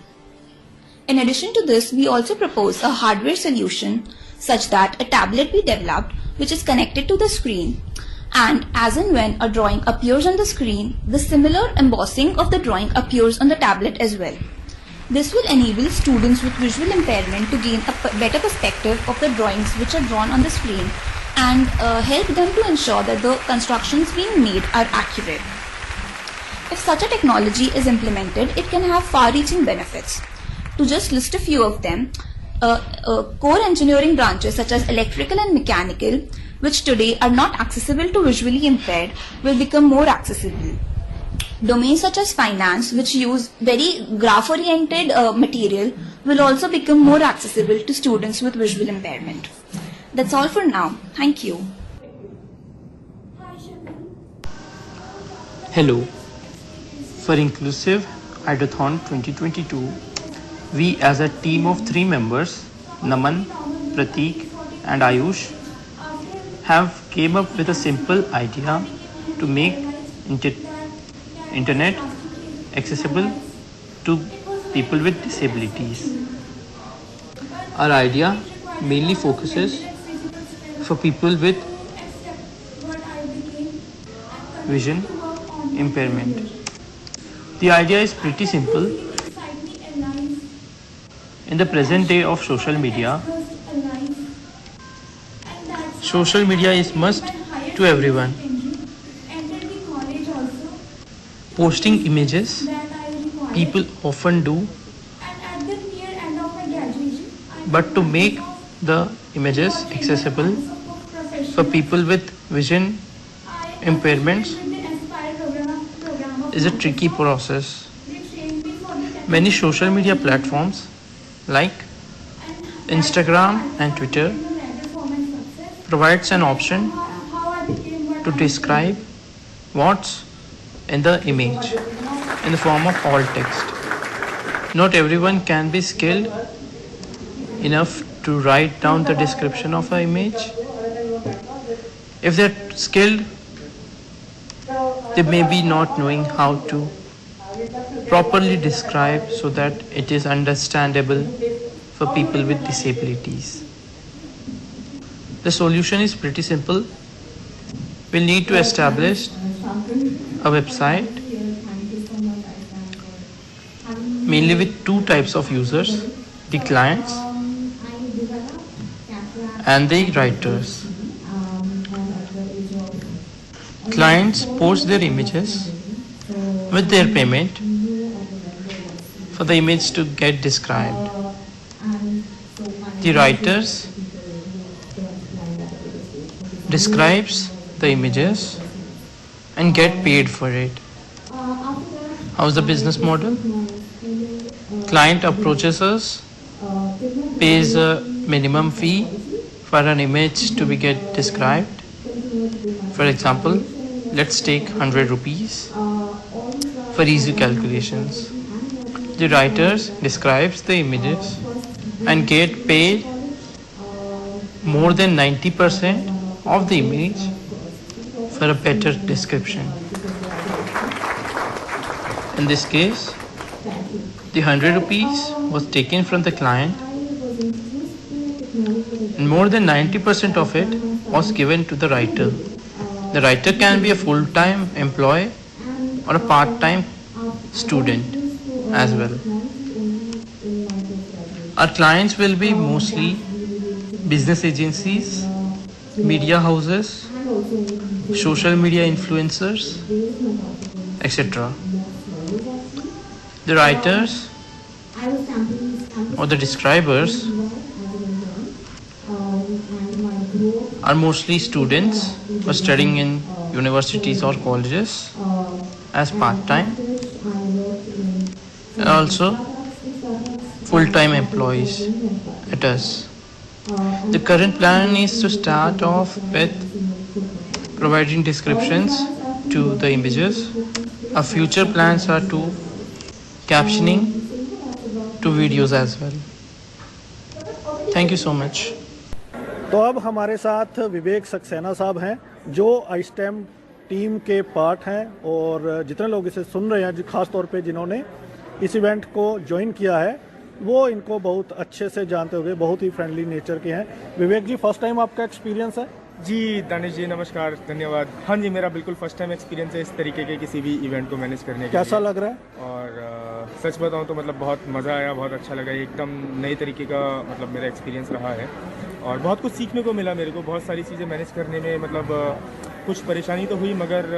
In addition to this, we also propose a hardware solution such that a tablet be developed which is connected to the screen, and as and when a drawing appears on the screen, the similar embossing of the drawing appears on the tablet as well. This will enable students with visual impairment to gain a better perspective of the drawings which are drawn on the screen, and help them to ensure that the constructions being made are accurate. If such a technology is implemented, it can have far-reaching benefits. To just list a few of them, core engineering branches such as electrical and mechanical, which today are not accessible to visually impaired, will become more accessible. Domains such as finance, which use very graph-oriented material, will also become more accessible to students with visual impairment. That's all for now. Thank you. Hello. For Inclusive Ideathon 2022, we as a team of 3 members, Naman, Prateek and Ayush, have came up with a simple idea to make internet accessible to people with disabilities. Our idea mainly focuses for people with vision impairment. The idea is pretty simple. In the present day of social media is must to everyone. Posting images, people often do, but to make the images accessible for people with vision impairments is a tricky process. Many social media platforms like Instagram and Twitter provides an option to describe what's in the image in the form of alt text. Not everyone can be skilled enough to write down the description of an image, If they're skilled, they may be not knowing how to properly describe so that it is understandable for people with disabilities. The solution is pretty simple. We'll need to establish a website mainly with two types of users, the clients and the writers. Clients post their images with their payment for the image to get described. The writers describes the images and get paid for it. How's the business model? Client approaches us, pays a minimum fee for an image to be get described. For example, let's take 100 rupees for easy calculations. The writers describes the images and get paid more than 90% of the image for a better description. In this case, the 100 rupees was taken from the client and more than 90% of it was given to the writer. The writer can be a full-time employee or a part-time student as well. Our clients will be mostly business agencies, media houses, social media influencers, etc. The writers or the describers are mostly students who are studying in universities or colleges as part-time, and also full-time employees at us. The current plan is to start off with providing descriptions to the images. Our future plans are to captioning to videos as well. Thank you so much. तो अब हमारे साथ विवेक सक्सेना साहब हैं जो आईस्टेम टीम के पार्ट हैं और जितने लोग इसे सुन रहे हैं खास तौर पे जिन्होंने इस इवेंट को ज्वाइन किया है वो इनको बहुत अच्छे से जानते होंगे, बहुत ही फ्रेंडली नेचर के हैं। विवेक जी, फर्स्ट टाइम आपका एक्सपीरियंस है? जी दानिश जी नमस्कार, धन्यवाद। हाँ जी, मेरा बिल्कुल फर्स्ट टाइम एक्सपीरियंस है इस तरीके के किसी भी इवेंट को मैनेज करने के। कैसा लग रहा है? और सच बताऊं तो मतलब बहुत मज़ा आया, बहुत अच्छा लगा। एकदम नए तरीके का मतलब मेरा एक्सपीरियंस रहा है और बहुत कुछ सीखने को मिला मेरे को। बहुत सारी चीज़ें मैनेज करने में मतलब कुछ परेशानी तो हुई, मगर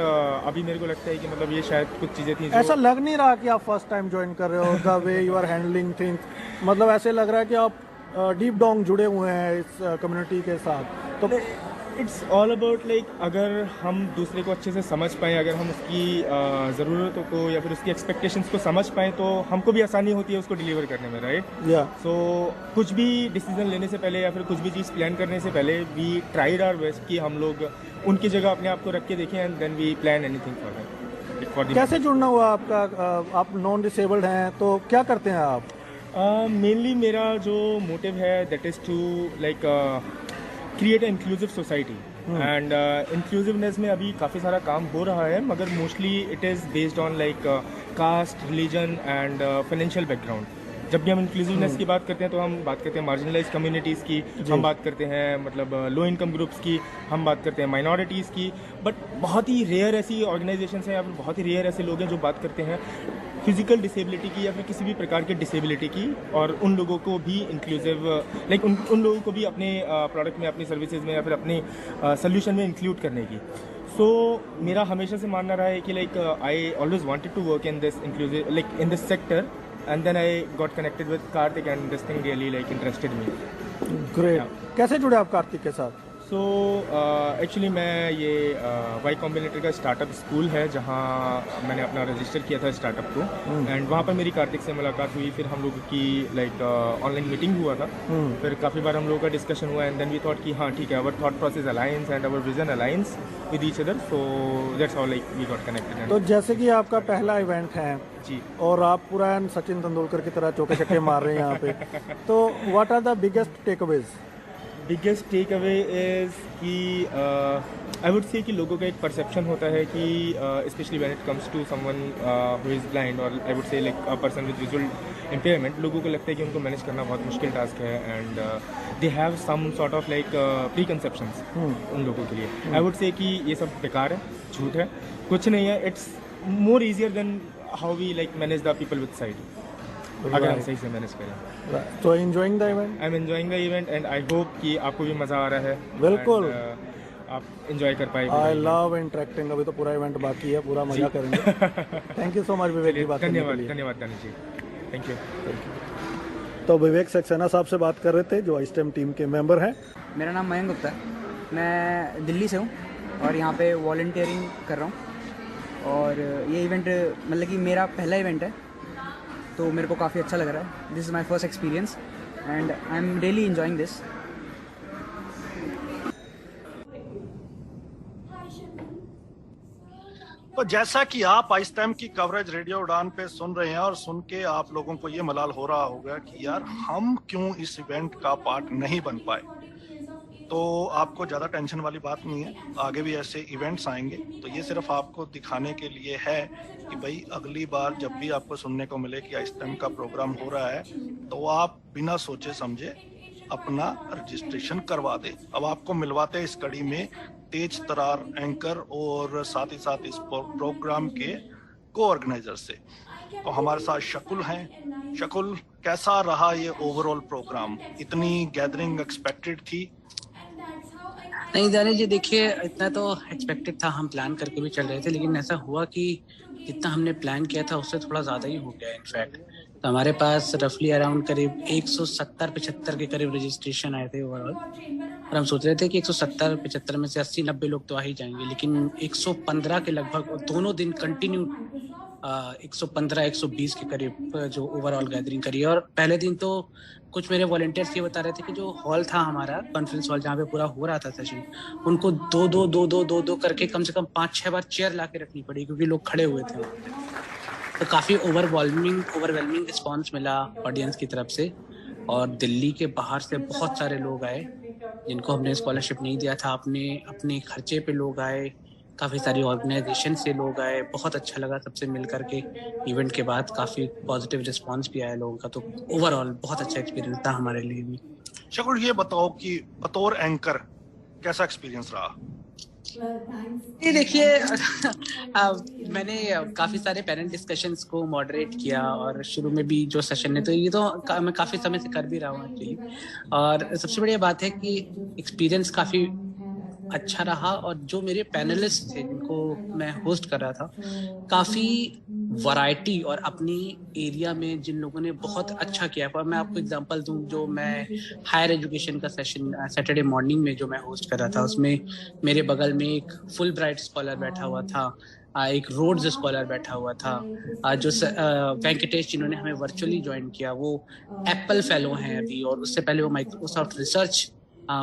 अभी मेरे को लगता है कि मतलब ये शायद कुछ चीज़ें थी। ऐसा लग नहीं रहा कि आप फर्स्ट टाइम ज्वाइन कर रहे हो, the way you are handling things, मतलब ऐसे लग रहा है कि आप डीप डाउन जुड़े हुए हैं इस कम्युनिटी के साथ। तो इट्स ऑल अबाउट लाइक अगर हम दूसरे को अच्छे से समझ पाएँ, अगर हम उसकी ज़रूरतों को या फिर उसकी एक्सपेक्टेशंस को समझ पाएँ तो हमको भी आसानी होती है उसको डिलीवर करने में, राइट? या सो कुछ भी डिसीजन लेने से पहले या फिर कुछ भी चीज़ प्लान करने से पहले वी ट्राइड आवर बेस्ट कि हम लोग उनकी जगह अपने आप को रख के देखें and then we plan anything for that. कैसे जुड़ना हुआ आपका? आप नॉन डिसेबल्ड हैं तो क्या करते हैं आप? मेनली मेरा जो मोटिव है that is to like create a inclusive society and inclusiveness में अभी काफ़ी सारा काम हो रहा है, मगर mostly it is based on like caste, religion and financial background. जब भी हम इंक्लूसिवनेस की बात करते हैं तो हम बात करते हैं मार्जिनलाइज कम्युनिटीज़ की, हम बात करते हैं मतलब लो इनकम ग्रुप्स की, हम बात करते हैं माइनॉरिटीज़ की। बट बहुत ही रेयर ऐसी ऑर्गेनाइजेशंस हैं या फिर बहुत ही रेयर ऐसे लोग हैं जो बात करते हैं फिजिकल डिसेबिलिटी की या फिर किसी भी प्रकार के डिसेबिलिटी की, और उन लोगों को भी इंक्लूसिव लाइक उन लोगों को भी अपने प्रोडक्ट में, अपनी सर्विसेज में या फिर अपने सोल्यूशन में इंक्लूड करने की। सो मेरा हमेशा से मानना रहा है कि like I always wanted to work in this inclusive like in this sector and then I got connected with Karthik and this thing really like interested me. Great. Yeah. कैसे जुड़े आप कार्तिक के साथ? सो एक्चुअली मैं ये वाई कॉम्बिनेटर का स्टार्टअप स्कूल है जहाँ मैंने अपना रजिस्टर किया था स्टार्टअप को, एंड वहाँ पर मेरी कार्तिक से मुलाकात हुई। फिर हम लोगों की लाइक ऑनलाइन मीटिंग हुआ था, फिर काफ़ी बार हम लोगों का डिस्कशन हुआ एंड देन वी थॉट कि हाँ ठीक है, our thought process alliance and our vision alliance with each other, so that's how like we got connected. तो जैसे कि आपका पहला इवेंट है जी और आप पूरा सचिन तेंदुलकर की तरह चौके छक्के मार रहे हैं यहाँ पे, तो what are the biggest takeaways? Biggest takeaway is कि आई वुड से कि लोगों का एक परसेप्शन होता है कि specially when it comes to someone who is blind और I would say like a person with visual impairment, लोगों को लगता है कि उनको मैनेज करना बहुत मुश्किल टास्क है and they have some sort of like preconceptions उन लोगों के लिए। आई वुड से कि ये सब बेकार है, झूठ है, कुछ नहीं है। It's more easier than how we like manage the people with sight, अगर हम सही से मैनेज करें। तो enjoying the event? I am enjoying the event and I hope कि आपको भी मज़ा आ रहा है। बिल्कुल, आप एंजॉय कर पाएंगे। I love interacting. अभी तो पूरा इवेंट बाकी है, पूरा मजा करेंगे। थैंक यू सो मच विवेक जी, बात करने के लिए। धन्यवाद दानिश जी, थैंक यू। तो विवेक सक्सेना साहब से बात कर रहे थे जो आइस्टेम टीम के मेंबर हैं। मेरा नाम मयंक गुप्ता है, मैं दिल्ली से हूँ और यहाँ पे वॉलंटियरिंग कर रहा हूँ। और ये इवेंट मतलब कि मेरा पहला इवेंट है, तो मेरे को काफ़ी अच्छा लग रहा है। This is my first experience and I am really enjoying this. तो जैसा कि आप आइस्टेम की कवरेज रेडियो उड़ान पे सुन रहे हैं और सुन के आप लोगों को ये मलाल हो रहा होगा कि यार हम क्यों इस इवेंट का पार्ट नहीं बन पाए, तो आपको ज़्यादा टेंशन वाली बात नहीं है। आगे भी ऐसे इवेंट्स आएंगे, तो ये सिर्फ आपको दिखाने के लिए है कि भाई अगली बार जब भी आपको सुनने को मिले कि आइस्टेम का प्रोग्राम हो रहा है तो आप बिना सोचे समझे अपना रजिस्ट्रेशन करवा दें। अब आपको मिलवाते हैं इस कड़ी में तेज तरार एंकर और साथ ही साथ इस प्रोग्राम के को ऑर्गेनाइजर से। तो हमारे साथ शकुल हैं। शकुल, कैसा रहा ये ओवरऑल प्रोग्राम? इतनी गैदरिंग एक्सपेक्टेड थी? नहीं दानिश जी, देखिए इतना तो एक्सपेक्टेड था, हम प्लान करके भी चल रहे थे, लेकिन ऐसा हुआ कि जितना हमने प्लान किया था उससे थोड़ा ज़्यादा ही हो गया इनफैक्ट। तो हमारे पास रफली अराउंड करीब 170-75 के करीब रजिस्ट्रेशन आए थे ओवरऑल, और हम सोच रहे थे कि 170-75 में से 80-90 लोग तो आ ही जाएंगे, लेकिन 115 के लगभग दोनों दिन कंटिन्यू 115-120 के करीब जो ओवरऑल गैदरिंग करी। और पहले दिन तो कुछ मेरे वॉलंटियर्स ये बता रहे थे कि जो हॉल था हमारा कॉन्फ्रेंस हॉल जहाँ पे पूरा हो रहा था सेशन, उनको दो करके कम से कम 5-6 बार चेयर ला के रखनी पड़ी क्योंकि लोग खड़े हुए थे। तो काफ़ी ओवरवेलमिंग रिस्पॉन्स मिला ऑडियंस की तरफ से। और दिल्ली के बाहर से बहुत सारे लोग आए जिनको हमने स्कॉलरशिप नहीं दिया था, अपने खर्चे पे लोग आए, काफ़ी सारी ऑर्गेनाइजेशन से लोग आए। बहुत अच्छा लगा सबसे मिल करके। इवेंट के बाद काफ़ी पॉजिटिव रिस्पांस भी आया लोगों का, तो ओवरऑल बहुत अच्छा एक्सपीरियंस था हमारे लिए भी। शकुल, ये बताओ कि बतौर एंकर कैसा एक्सपीरियंस रहा? ये देखिए मैंने काफ़ी सारे पेरेंट डिस्कशंस को मॉडरेट किया और शुरू में भी जो सेशन है, तो ये तो मैं काफ़ी समय से कर भी रहा हूँ एक्चुअली। और सबसे बढ़िया बात है कि एक्सपीरियंस काफ़ी अच्छा रहा। और जो मेरे पैनलिस्ट थे जिनको मैं होस्ट कर रहा था, काफ़ी वैरायटी और अपनी एरिया में जिन लोगों ने बहुत अच्छा किया। पर मैं आपको एग्जांपल दूं, जो मैं हायर एजुकेशन का सेशन सैटरडे मॉर्निंग में जो मैं होस्ट कर रहा था, उसमें मेरे बगल में एक फुल ब्राइट स्कॉलर बैठा हुआ था, एक रोड्स स्कॉलर बैठा हुआ था, जो वेंकटेश जिन्होंने हमें वर्चुअली ज्वाइन किया, वो एप्पल फेलो हैं अभी, और उससे पहले वो माइक्रोसॉफ्ट रिसर्च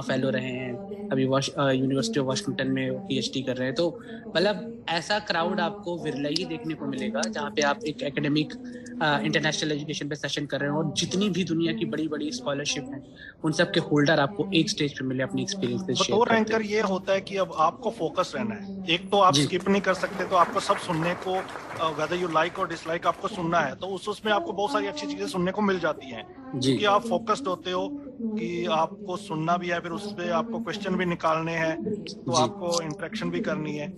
फेलो रहे हैं, अभी यूनिवर्सिटी ऑफ वाशिंगटन में पीएचडी कर रहे हैं। तो मतलब ऐसा क्राउड आपको विरला ही देखने को मिलेगा जहाँ पे आप एक एकेडमिक इंटरनेशनल एजुकेशन पे सेशन कर रहे हो और जितनी भी दुनिया की बड़ी बड़ी स्कॉलरशिप हैं उन सब के होल्डर आपको एक स्टेज पे मिले अपनी एक्सपीरियंस पे शेयर करते हैं। एंकर ये होता है कि अब आपको फोकस रहना है। एक तो आप स्किप नहीं कर सकते, तो आपको सब सुनने को, वेदर यू लाइक और डिसलाइक, आपको सुनना है। तो उसमें आपको बहुत सारी अच्छी चीजें सुनने को मिल जाती हैं क्योंकि आप फोकस्ड होते हो कि आपको सुनना भी है, फिर उस पे आपको क्वेश्चन भी निकालने हैं, तो आपको इंटरेक्शन भी करनी है।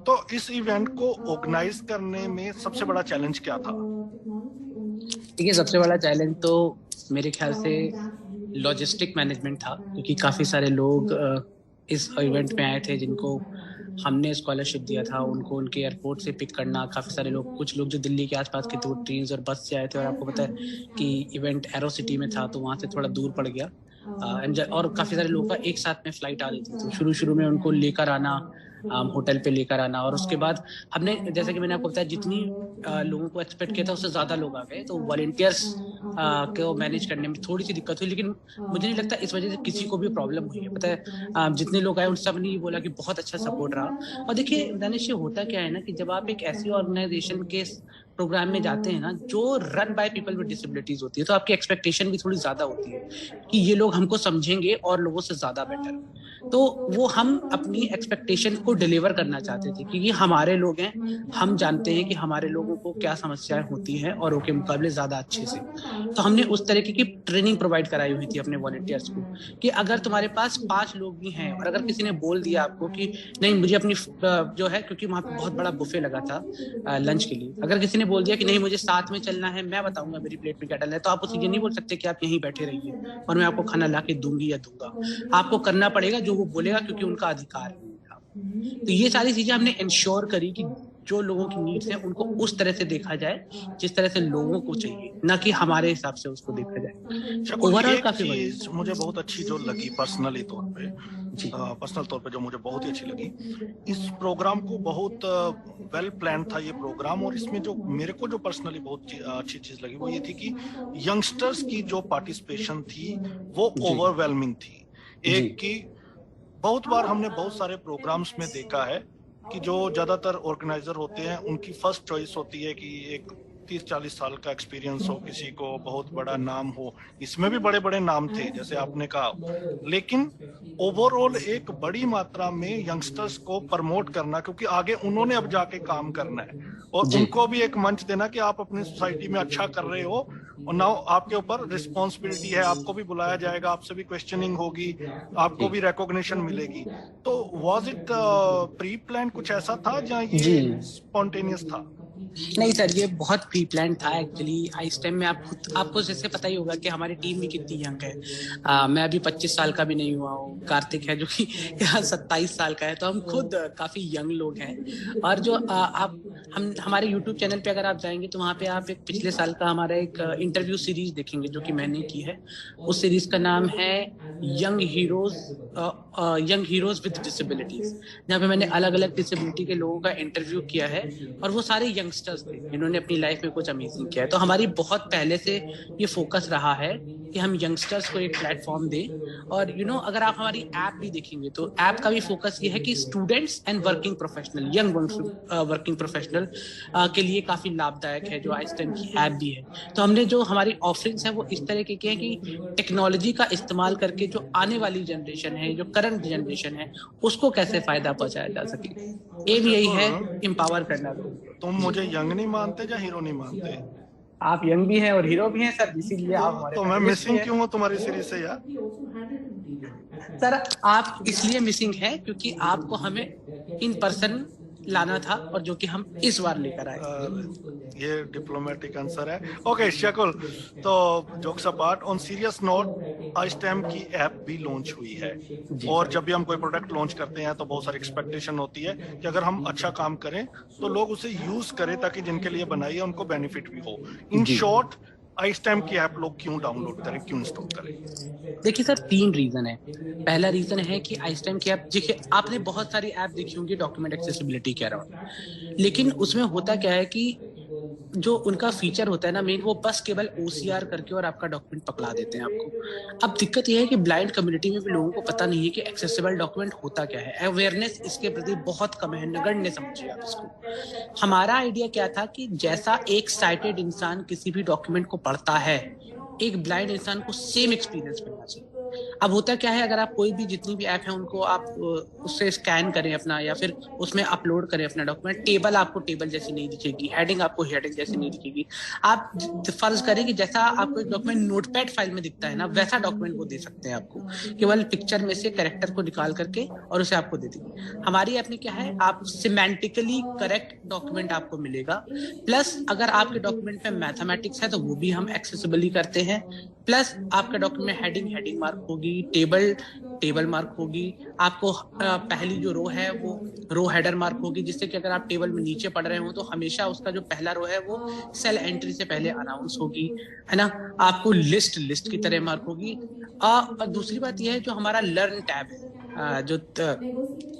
तो इस इवेंट को ऑर्गेनाइज करने में सबसे बड़ा चैलेंज क्या था? देखिए, सबसे बड़ा चैलेंज तो मेरे ख्याल से लॉजिस्टिक मैनेजमेंट था, क्योंकि काफ़ी सारे लोग इस इवेंट में आए थे जिनको हमने स्कॉलरशिप दिया था, उनको उनके एयरपोर्ट से पिक करना। काफ़ी सारे लोग, कुछ लोग जो दिल्ली के आसपास के 2 ट्रेन और बस से आए थे, और आपको पता है कि इवेंट एरो सिटी में था तो वहाँ से थोड़ा दूर पड़ गया। और काफ़ी सारे लोगों का एक साथ में फ्लाइट आ रही थी, तो शुरू में उनको लेकर आना, होटल पे लेकर आना, और उसके बाद हमने, जैसे कि मैंने आपको बताया, जितनी लोगों को एक्सपेक्ट किया था उससे ज़्यादा लोग आ गए, तो वॉलंटियर्स को मैनेज करने में थोड़ी सी दिक्कत हुई। लेकिन मुझे नहीं लगता इस वजह से किसी को भी प्रॉब्लम हुई है। पता है, जितने लोग आए उन सब ने ये बोला कि बहुत अच्छा सपोर्ट रहा। और देखिए दानिश, होता क्या है ना कि जब आप एक ऐसी ऑर्गेनाइजेशन के प्रोग्राम में जाते हैं ना जो run by people with disabilities होती है, तो आपकी एक्सपेक्टेशन भी थोड़ी ज़्यादा होती है कि ये लोग हमको समझेंगे और लोगों से ज़्यादा बेटर। तो वो हम अपनी एक्सपेक्टेशन को डिलीवर करना चाहते थे, क्योंकि हमारे लोग हैं, हम जानते हैं कि हमारे लोगों को क्या समस्याएं होती हैं और उनके मुकाबले ज़्यादा अच्छे से। तो हमने उस तरीके की ट्रेनिंग प्रोवाइड कराई हुई थी अपने वॉलंटियर्स को कि अगर तुम्हारे पास 5 लोग भी हैं और अगर किसी ने बोल दिया आपको कि नहीं मुझे अपनी जो है, क्योंकि वहाँ पे बहुत बड़ा बुफे लगा था लंच के लिए, अगर किसी ने बोल दिया कि नहीं मुझे साथ में चलना है, मैं बताऊंगा मेरी प्लेट में क्या डालना है, तो आप उसे ये नहीं बोल सकते कि आप यहीं बैठे रहिए और मैं आपको खाना ला के दूंगी या दूंगा। आपको करना पड़ेगा जो वो बोलेगा, क्योंकि उनका अधिकार है। तो ये सारी चीजें हमने इंश्योर करी कि जो लोगों की नीड्स हैं उनको उस तरह से देखा जाए जिस तरह से लोगों को चाहिए, ना कि हमारे हिसाब से उसको देखा जाए। ओवरऑल काफी चीज मुझे बहुत अच्छी जो लगी पर्सनली तौर पे, पर्सनल तौर पे जो मुझे बहुत ही अच्छी लगी, इस प्रोग्राम को बहुत वेल प्लान था ये प्रोग्राम, और इसमें जो मेरे को जो पर्सनली बहुत अच्छी चीज लगी वो ये थी कि यंगस्टर्स की जो पार्टिसिपेशन थी वो ओवरवेलमिंग थी। एक की बहुत बार हमने बहुत सारे प्रोग्राम्स में देखा है कि जो ज्यादातर ऑर्गेनाइजर होते हैं उनकी फर्स्ट चॉइस होती है कि एक 30-40 साल का एक्सपीरियंस हो, किसी को बहुत बड़ा नाम हो। इसमें भी बड़े बड़े नाम थे जैसे आपने कहा, लेकिन ओवरऑल एक बड़ी मात्रा में यंगस्टर्स को प्रमोट करना, क्योंकि आगे उन्होंने अब जाके काम करना है और उनको भी एक मंच देना कि आप अपनी सोसाइटी में अच्छा कर रहे हो और नाउ आपके ऊपर रिस्पॉन्सिबिलिटी है, आपको भी बुलाया जाएगा, आपसे भी क्वेश्चनिंग होगी, आपको भी रिकॉग्निशन मिलेगी। तो वाज इट प्री प्लान कुछ ऐसा था या ये स्पॉन्टेनियस था? नहीं सर, ये बहुत प्री प्लान था एक्चुअली। आइस्टेम में आपको जैसे पता ही होगा कि हमारी टीम भी कितनी यंग है। मैं अभी 25 साल का भी नहीं हुआ हूँ, कार्तिक है जो कि 27 साल का है, तो हम खुद काफी यंग लोग हैं। और जो आप हमारे YouTube चैनल पे अगर आप जाएंगे तो वहाँ पे आप एक पिछले साल का हमारा एक इंटरव्यू सीरीज देखेंगे जो कि मैंने की है। उस सीरीज का नाम है यंग हीरोज विद डिसेबिलिटीज, जहाँ पे मैंने अलग अलग डिसेबिलिटी के लोगों का इंटरव्यू किया है और वो सारे यंगस्टर्स थे जिन्होंने अपनी लाइफ में कुछ अमेजिंग किया है। तो हमारी बहुत पहले से ये फोकस रहा है कि हम यंगस्टर्स को एक प्लेटफॉर्म दें। और अगर आप हमारी ऐप भी देखेंगे तो ऐप का भी फोकस ये है कि students and working professional, young working professional के लिए काफी लाभदायक है जो आइस्टेम की ऐप भी है। तो हमने जो हमारी ऑफरिंग्स है वो इस तरह के हैं कि टेक्नोलॉजी का इस्तेमाल करके जो आने वाली जनरेशन है, जो करंट जनरेशन है, उसको कैसे फायदा पहुंचाया जा सके। एम यही है, एम्पावर करना। तुम मुझे यंग नहीं मानते या हीरो नहीं मानते? आप यंग भी हैं और हीरो भी हैं सर, इसीलिए आप हमारे। तो मैं मिसिंग क्यों हूँ तुम्हारी सीरीज से यार? सर आप इसलिए मिसिंग हैं क्योंकि आपको हमें इन पर्सन लाना था और जो कि हम इस बार लेकर आए। ये डिप्लोमेटिक आंसर है। ओके शकुल, तो jokes apart, on serious note, iSTEM की ऐप भी लॉन्च हुई है और जब भी हम कोई प्रोडक्ट लॉन्च करते हैं तो बहुत सारी एक्सपेक्टेशन होती है कि अगर हम अच्छा काम करें तो लोग उसे यूज करें ताकि जिनके लिए बनाई है उनको बेनिफिट भी हो। इन शॉर्ट, आइस्टेम की ऐप लोग क्यों डाउनलोड करें, क्यों इंस्टॉल करें? देखिए सर, 3 रीजन है। पहला रीजन है कि आइस्टेम की ऐप, देखिए आपने बहुत सारी ऐप देखी होंगी डॉक्यूमेंट एक्सेसिबिलिटी के अराउंड, लेकिन उसमें होता क्या है कि जो उनका फीचर होता है ना मेन, वो बस केवल OCR करके और आपका डॉक्यूमेंट पकड़ा देते हैं आपको। अब दिक्कत यह है कि ब्लाइंड कम्युनिटी में भी लोगों को पता नहीं है कि एक्सेसिबल डॉक्यूमेंट होता क्या है। अवेयरनेस इसके प्रति बहुत कम है, नगण्य समझिए आप इसको। हमारा आइडिया क्या था कि जैसा एक साइटेड इंसान किसी भी डॉक्यूमेंट को पढ़ता है, एक ब्लाइंड इंसान को सेम एक्सपीरियंस मिलना चाहिए। अब होता क्या है, अगर आप कोई भी जितनी भी ऐप है उनको आप उससे स्कैन करें अपना या फिर उसमें अपलोड करें अपना डॉक्यूमेंट, टेबल आपको टेबल जैसी नहीं दिखेगी, हेडिंग आपको हेडिंग जैसी नहीं दिखेगी। आप फर्ज करें कि जैसा आपको एक डॉक्यूमेंट नोटपैड फाइल में दिखता है ना, वैसा डॉक्यूमेंट वो दे सकते हैं आपको, केवल पिक्चर में से कैरेक्टर को निकाल करके और उसे आपको दे देंगे। हमारी ऐप में क्या है, आप सिमेंटिकली करेक्ट डॉक्यूमेंट आपको मिलेगा, प्लस अगर आपके डॉक्यूमेंट में मैथमेटिक्स है तो वो भी हम एक्सेसिबली करते हैं, प्लस आपका डॉक्यूमेंट में हेडिंग मार्क होगी, टेबल मार्क होगी, आपको पहली जो रो है वो रो हेडर मार्क होगी, जिससे कि अगर आप टेबल में नीचे पढ़ रहे हो तो हमेशा उसका जो पहला रो है वो सेल एंट्री से पहले अनाउंस होगी, है ना। आपको लिस्ट की तरह मार्क होगी। और दूसरी बात यह है, जो हमारा लर्न टैब है जो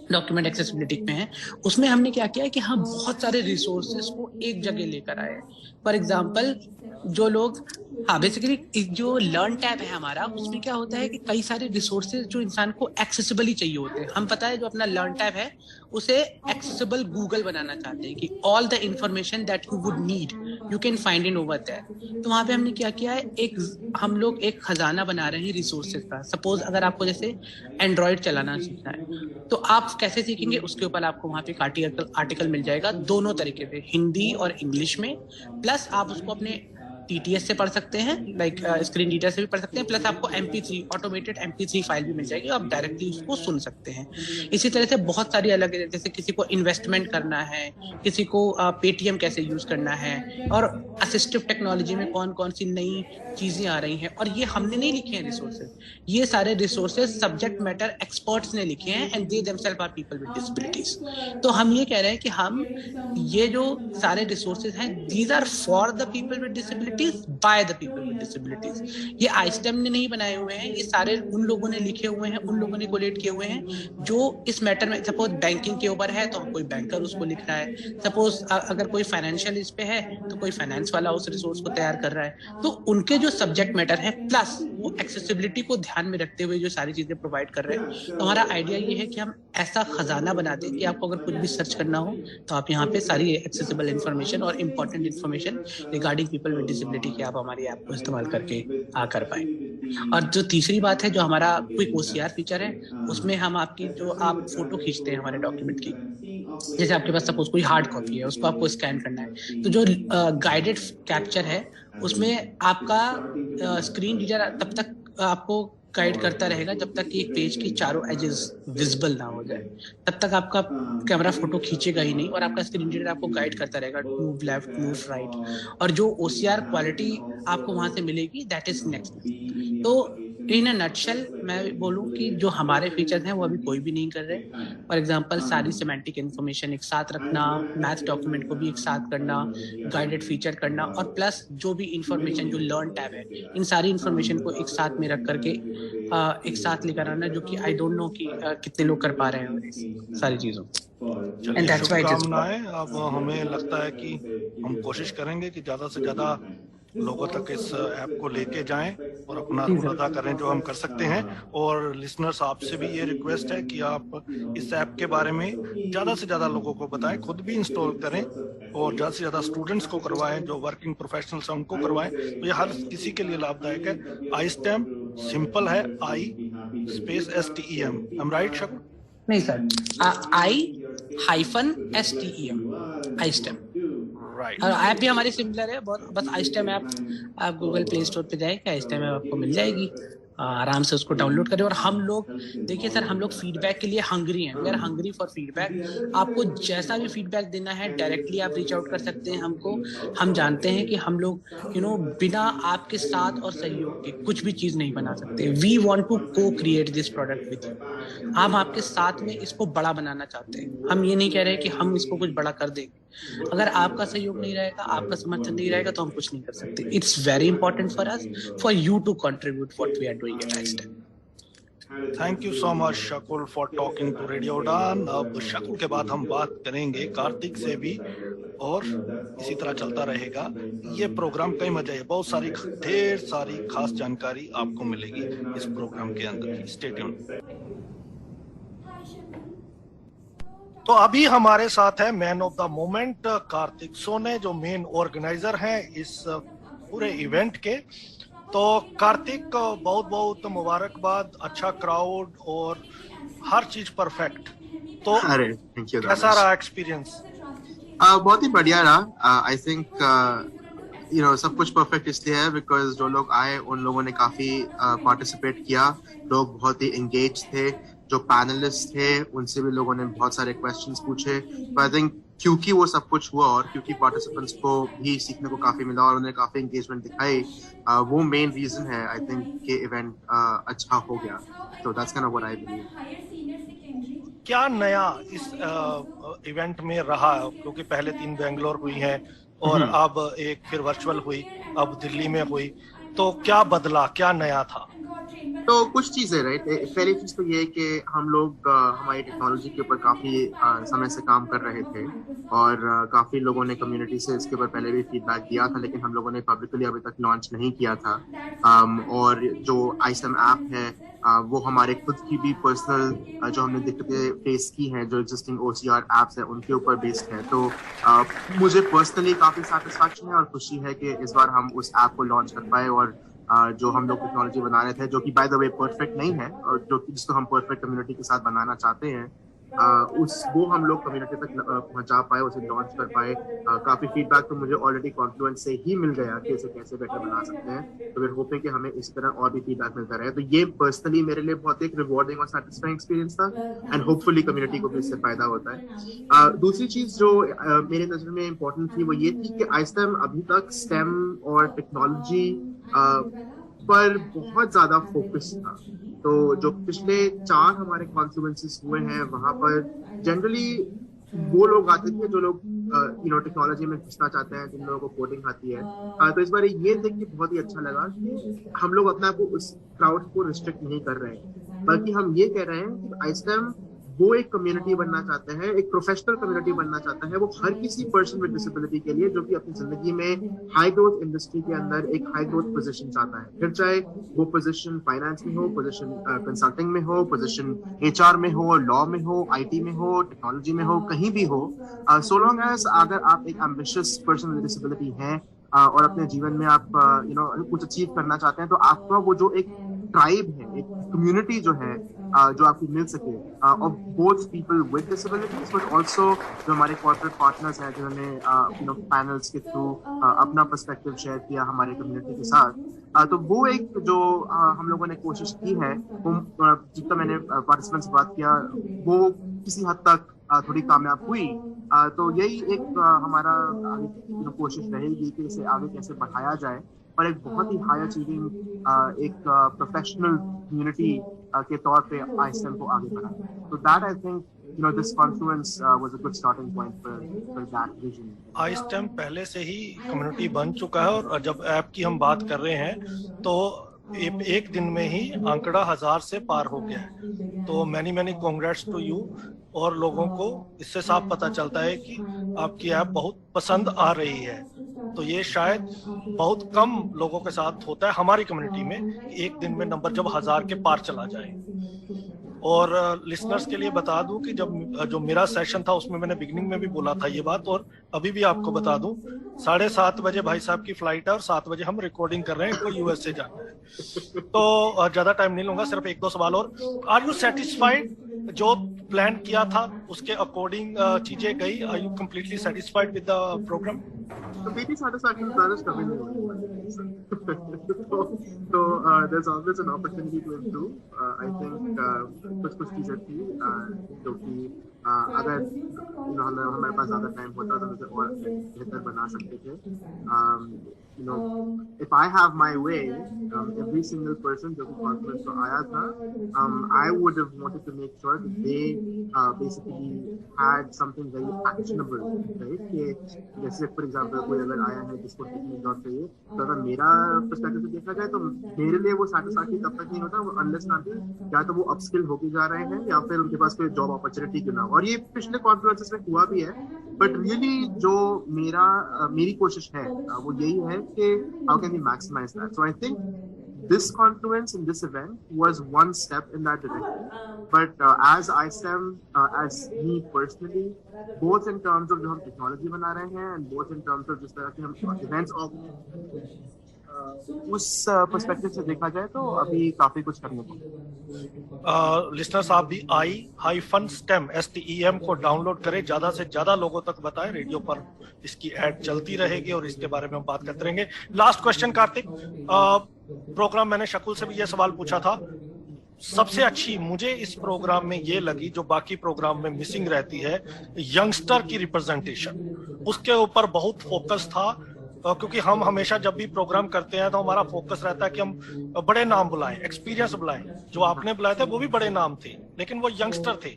डॉक्यूमेंट एक्सेसिबिलिटी में है, उसमें हमने क्या किया है कि हम बहुत सारे रिसोर्सेज को एक जगह लेकर आए। फॉर एग्जांपल, जो लोग बेसिकली जो लर्न टैब है हमारा, उसमें क्या होता है कि कई सारे रिसोर्सेज जो इंसान को एक्सेसिबल ही चाहिए होते हैं। हम पता है जो अपना लर्न टैब है उसे एक्सेसिबल गूगल बनाना चाहते हैं कि all the information that you would need you can find in over there. तो वहाँ पे हमने क्या किया है, हम लोग एक खजाना बना रहे हैं रिसोर्सेज का। सपोज अगर आपको जैसे एंड्रॉइड चलाना सीखना है तो आप कैसे सीखेंगे, उसके ऊपर आपको वहाँ पे एक आर्टिकल मिल जाएगा दोनों तरीके से, हिंदी और इंग्लिश में। प्लस आप उसको अपने TTS से पढ़ सकते हैं, लाइक स्क्रीन रीडर से भी पढ़ सकते हैं। प्लस आपको MP3 ऑटोमेटेड MP3 फाइल भी मिल जाएगी, आप डायरेक्टली उसको सुन सकते हैं। इसी तरह से बहुत सारी अलग, जैसे किसी को इन्वेस्टमेंट करना है, किसी को पेटीएम कैसे यूज करना है, और असिस्टिव टेक्नोलॉजी में कौन कौन सी नई चीजें आ रही हैं। और ये हमने नहीं लिखे हैं रिसोर्सेज, ये सारे रिसोर्सेज सब्जेक्ट मैटर एक्सपर्ट्स ने लिखे हैं, and they themselves are people with disabilities. तो हम ये कह रहे हैं कि हम ये जो सारे रिसोर्सेज हैं, these are for the people with disabilities by the people with disabilities. ये आईस्टेम ने नहीं बनाए हुए हैं, ये सारे उन लोगों ने लिखे हुए हैं, उन लोगों ने कोलेट किए हुए हैं जो इस मैटर में, सपोज बैंकिंग के ऊपर है तो कोई बैंकर उसको लिख रहा है, सपोज अगर कोई फाइनेंशियल इस पे है तो कोई फाइनेंस वाला उस रिसोर्स को तैयार कर रहा है। तो उनके जो सब्जेक्ट मैटर है प्लस वो एक्सेसिबिलिटी को ध्यान में रखते हुए जो सारी चीजें प्रोवाइड कर रहे हैं। तो हमारा आइडिया ये है कि हम ऐसा खजाना बना दें कि आपको अगर कुछ भी सर्च करना हो तो आप यहाँ पे सारी एक्सेसिबल इन्फॉर्मेशन और important information regarding people with disability की आप हमारी ऐप को इस्तेमाल करके कर पाए। और जो तीसरी बात है, जो हमारा क्विक OCR फीचर है, उसमें हम आपकी जो आप फोटो खींचते हैं हमारे डॉक्यूमेंट की, जैसे आपके पास सपोज कोई हार्ड कॉपी है, उसको आपको स्कैन करना है, तो जो गाइडेड कैप्चर है उसमें आपका स्क्रीन रीडर तब तक आपको गाइड करता रहेगा जब तक कि एक पेज की चारों एजेस विजिबल ना हो जाए, तब तक आपका कैमरा फोटो खींचेगा ही नहीं, और आपका स्क्रीन रीडर आपको गाइड करता रहेगा, मूव लेफ्ट, मूव राइट। और जो OCR क्वालिटी आपको वहां से मिलेगी, दैट इज नेक्स्ट। तो इन अ नटशेल मैं बोलूं कि जो हमारे फीचर्स हैं वो अभी कोई भी नहीं कर रहे। फॉर एग्जांपल सारी सिमेंटिक इन्फॉर्मेशन एक साथ रखना, मैथ डॉक्यूमेंट को भी एक साथ करना, गाइडेड फीचर करना, और प्लस जो भी इंफॉर्मेशन जो लर्न टैब है, इन सारी इंफॉर्मेशन को एक साथ में रख करके एक साथ लेकर आना, जो कि आई डोंट नो कि कितने लोग कर पा रहे हैं सारी चीजों। शुभकामनाएं। अब हमें लगता है कि हम कोशिश करेंगे कि ज्यादा से ज्यादा लोगों तक इस ऐप को लेके जाएं और अपना रोल अदा करें जो हम कर सकते हैं। और लिसनर्स, आपसे भी ये रिक्वेस्ट है कि आप इस ऐप के बारे में ज़्यादा से ज़्यादा लोगों को बताएं, खुद भी इंस्टॉल करें और ज़्यादा से ज़्यादा स्टूडेंट्स को करवाएं, जो वर्किंग प्रोफेशनल्स हैं उनको करवाएं। तो ये हर किसी के लिए लाभदायक है। iSTEM सिंपल है, I-STEM। I'm right, शकु? नहीं सर, I-STEM, iSTEM। राइट। और ऐप भी हमारी सिमिलर है बहुत, बस iSTEM ऐप आप गूगल प्ले स्टोर पे जाएगा, iSTEM ऐप आपको मिल जाएगी, आराम से उसको डाउनलोड करें। और हम लोग देखिए सर, हम लोग फीडबैक के लिए हंग्री हैं, we are hungry for feedback. आपको जैसा भी फीडबैक देना है डायरेक्टली आप रीच आउट कर सकते हैं हमको। हम जानते हैं कि हम लोग बिना आपके साथ और सहयोग के कुछ भी चीज़ नहीं बना सकते। वी वांट टू को create this product with you. हम आपके साथ में इसको बड़ा बनाना चाहते हैं। हम ये नहीं कह रहे कि हम इसको कुछ बड़ा कर देंगे। अगर आपका सहयोग नहीं रहेगा, आपका समर्थन नहीं रहेगा, तो हम कुछ नहीं कर सकते। It's very important for us, for you to contribute what we are doing at iSTEM। Thank you so much Shakul for talking to radio Udaan. अब शकुल के बाद हम बात करेंगे कार्तिक से भी, और इसी तरह चलता रहेगा ये प्रोग्राम। कई मजे है, बहुत सारी ढेर सारी खास जानकारी आपको मिलेगी इस प्रोग्राम के अंदर। Stay tuned. तो अभी हमारे साथ है man of the moment Kartik सोने, जो मेन ऑर्गेनाइजर हैं इस पूरे इवेंट के। तो कार्तिक, बहुत बहुत मुबारकबाद, अच्छा क्राउड और हर चीज परफेक्ट। तो अरे थैंक यू, कैसा रहा एक्सपीरियंस? बहुत ही बढ़िया रहा। आई थिंक सब कुछ परफेक्ट इसलिए है बिकॉज जो लोग आए उन लोगों ने काफी पार्टिसिपेट किया, लोग बहुत ही एंगेज थे। जो पैनलिस्ट थे उनसे भी लोगों ने बहुत सारे क्वेश्चंस पूछे। आई थिंक क्योंकि वो सब कुछ हुआ और क्योंकि पार्टिसिपेंट्स को भी सीखने को काफी मिला और उन्हें काफी एंगेजमेंट दिखाई, वो मेन रीजन है आई थिंक कि इवेंट अच्छा हो गया। तो that's kind of what I believe. क्या नया इस इवेंट में रहा? क्योंकि पहले 3 बेंगलोर हुई हैं और अब एक फिर वर्चुअल हुई, अब दिल्ली में हुई, तो क्या बदला, क्या नया था? तो कुछ चीजें राइट, पहली चीज तो ये है कि हम लोग हमारी टेक्नोलॉजी के ऊपर काफी समय से काम कर रहे थे और काफी लोगों ने कम्युनिटी से इसके ऊपर पहले भी फीडबैक दिया था, लेकिन हम लोगों ने पब्लिकली अभी तक लॉन्च नहीं किया था। और जो iSTEM ऐप है वो हमारे खुद की भी पर्सनल जो हमने दिक्कतें फेस की हैं, जो एग्जिस्टिंग OCR एप्स है उनके ऊपर बेस्ड है। तो मुझे पर्सनली काफी सेटिस्फैक्शन है और खुशी है कि इस बार हम उस ऐप को लॉन्च कर पाए और जो हम लोग टेक्नोलॉजी बना रहे थे, जो कि बाय द वे परफेक्ट नहीं है और जो जिसको हम परफेक्ट कम्युनिटी के साथ बनाना चाहते हैं, वो हम लोग कम्युनिटी तक पहुंचा पाए, उसे लॉन्च कर पाए। काफी फीडबैक तो मुझे ऑलरेडी कॉन्फ्लुएंस से ही मिल गया कि इसे कैसे बेटर बना सकते हैं। तो फिर होप है कि हमें इसी तरह और भी फीडबैक मिलता रहे। तो ये पर्सनली मेरे लिए बहुत एक रिवॉर्डिंग और सेटिस्फाइंग एक्सपीरियंस था एंड होपफुली कम्युनिटी को भी इससे फायदा होता है। दूसरी चीज जो मेरे नजर में इम्पोर्टेंट थी वो ये थी कि iSTEM अभी तक STEM और टेक्नोलॉजी पर बहुत ज्यादा फोकस था। तो जो पिछले 4 हमारे कॉन्फ्लुएंसेस हुए हैं वहां पर जनरली वो लोग आते थे जो लोग टेक्नोलॉजी में घुसना चाहते हैं, जिन लोगों को कोडिंग आती है। तो इस बार ये देख के बहुत ही अच्छा लगा कि हम लोग अपने आप को उस क्राउड को रिस्ट्रिक्ट नहीं कर रहे हैं, बल्कि हम ये कह रहे हैं कि iSTEM वो एक कम्युनिटी बनना चाहते हैं, एक प्रोफेशनल कम्युनिटी बनना चाहता है। वो हर किसी पर्सन विद डिसेबिलिटी के लिए जो कि अपनी जिंदगी में हाई ग्रोथ इंडस्ट्री के अंदर एक हाई ग्रोथ पोजीशन चाहता है, फिर चाहे वो पोजीशन फाइनेंस में हो, पोजीशन कंसल्टिंग में हो, पोजीशन HR में हो, लॉ में हो, IT में हो, टेक्नोलॉजी में हो, कहीं भी हो। सो लॉन्ग एज अगर आप एक एम्बिशियस पर्सन विद डिसेबिलिटी हैं और अपने जीवन में आप कुछ अचीव करना चाहते हैं, तो आपका वो जो एक ट्राइब है, एक कम्युनिटी जो है जो आपको मिल सके of both people with disabilities, but also जो हमारे कॉर्पोरेट पार्टनर्स हैं जिन्होंने पैनल्स के थ्रू अपना पर्सपेक्टिव शेयर किया हमारे कम्युनिटी के साथ। तो वो एक जो हम लोगों ने कोशिश की है, वो जितना मैंने पार्टिसिपेंट से बात किया वो किसी हद तक थोड़ी कामयाब हुई। तो यही एक हमारा आगे कोशिश रहेगी कि इसे आगे कैसे बढ़ाया जाए और एक बहुत ही हाई अचीविंग एक प्रोफेशनल कम्युनिटी के तौर पे iSTEM को आगे बढ़ाए। तो that I think this confluence was a good starting point for that vision. iSTEM पहले से ही कम्युनिटी बन चुका है और जब ऐप की हम बात कर रहे हैं तो एक दिन में ही आंकड़ा 1000 से पार हो गया है। तो मैनी कांग्रेट्स टू यू। और लोगों को इससे साफ पता चलता है कि आपकी ऐप बहुत पसंद आ रही है। तो ये शायद बहुत कम लोगों के साथ होता है हमारी कम्युनिटी में, एक दिन में नंबर जब 1000 के पार चला जाए। और लिसनर्स के लिए बता दूं कि जो मेरा सेशन था उसमें मैंने बिगनिंग में भी बोला था ये बात, और अभी भी आपको बता दूं 7:30 बजे भाई साहब की फ्लाइट है और 7 बजे हम रिकॉर्डिंग कर रहे हैं, इनको USA जाना है। तो ज्यादा टाइम नहीं लूंगा, सिर्फ 1-2 सवाल और। Are you satisfied? जो प्लान किया था उसके अकॉर्डिंग चीजें गई? Are you completely satisfied with the programme? तो मेरी सेटिस्फैक्शन ज़्यादा कभी नहीं होती। तो there's always an opportunity to improve. I think कुछ चीजें थी जो कि अगर हमारे पास ज्यादा टाइम होता तो उसे और बेहतर बना सकते थे। If I have my way, every single person जो कि कॉन्फ्रेंस को आया था, I would have wanted to make sure that they basically had something very actionable, right? कि जैसे for example कोई अगर आया है जिसको टेक्निकल जॉब चाहिए, तो अगर मेरा पर्सपेक्टिव से देखा जाए तो मेरे लिए वो सेटिस्फैक्शन तब तक नहीं होता वो अनलेस या तो वो अपस्किल होके जा रहे हैं या फिर उनके पास कोई जॉब अपॉर्चुनिटी क्यों ना हो। और ये पिछले कॉन्फ्रेंसेस में हुआ भी है, बट रियली जो मेरी कोशिश है वो यही है कि how can we maximize that? So I think this confluence in this event was one step in that direction. But as iSTEM, as me personally, both in terms of जो हम टेक्नोलॉजी बना रहे हैं and both in terms of जिस तरह के हम events उस पर्सपेक्टिव से देखा जाए तो अभी काफी कुछ करने को। लिसनर्स आप भी i-STEM STEM को डाउनलोड करें, ज्यादा से ज्यादा लोगों तक बताएं। रेडियो पर इसकी एड चलती रहेगी और इसके बारे में हम बात करते रहेंगे। लास्ट क्वेश्चन कार्तिक, प्रोग्राम मैंने शकुल से भी ये सवाल पूछा था, सबसे अच्छी मुझे इस प्रोग्राम में ये लगी जो बाकी प्रोग्राम में मिसिंग रहती है, यंगस्टर की रिप्रेजेंटेशन। उसके ऊपर बहुत फोकस था क्योंकि हम हमेशा जब भी प्रोग्राम करते हैं तो हमारा फोकस रहता है कि हम बड़े नाम बुलाएं, एक्सपीरियंस बुलाएं। जो आपने बुलाए थे वो भी बड़े नाम थे लेकिन वो यंगस्टर थे।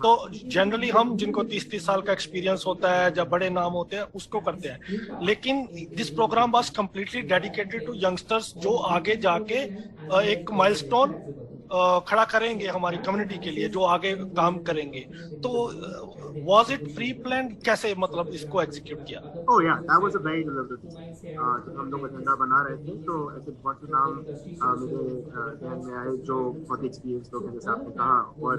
तो जनरली हम जिनको 30 साल का एक्सपीरियंस होता है, जब बड़े नाम होते हैं, उसको करते हैं। लेकिन this programme was completely dedicated to youngsters जो आगे जाके एक माइलस्टोन खड़ा करेंगे हमारी कम्युनिटी के लिए, जो आगे काम करेंगे। तो वाज इट प्री प्लान, कैसे मतलब इसको एग्जीक्यूट किया? ओह या, that was a very deliberate thing. जब हम लोग एजेंडा बना रहे थे तो ऐसे बहुत से नाम मेरे ध्यान में आए जो बहुत एक्सपीरियंस लोग हैं, जैसे आपने कहा। और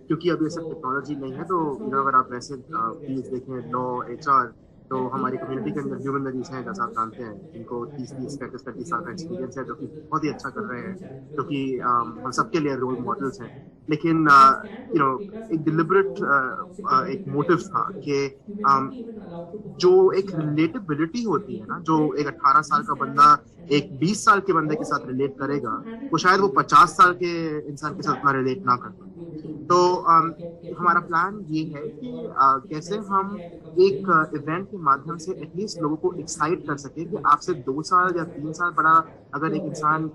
क्योंकि अभी सब टेक्नोलॉजी नहीं है, तो अगर आप वैसे फील्ड देखें, लॉ, HR, तो हमारी कम्युनिटी के अंदर ह्यूमन नरीज हैं, जैसा आप जानते हैं, जिनको 30 साल का एक्सपीरियंस है, जो कि बहुत ही अच्छा कर रहे हैं, जो कि हम सबके लिए रोल मॉडल्स हैं। लेकिन एक डिलिबरेट एक मोटिव था कि जो एक रिलेटेबिलिटी होती है ना, जो एक 18 साल का बंदा एक 20 साल के बंदे के साथ रिलेट करेगा, वो शायद वो 50 साल के इंसान के साथ उतना रिलेट ना कर पाए। तो हमारा प्लान ये है कि कैसे हम एक इवेंट के माध्यम से एटलीस्ट लोगों को एक्साइट कर सके कि आपसे 2 साल या 3 साल बड़ा अगर एक इंसान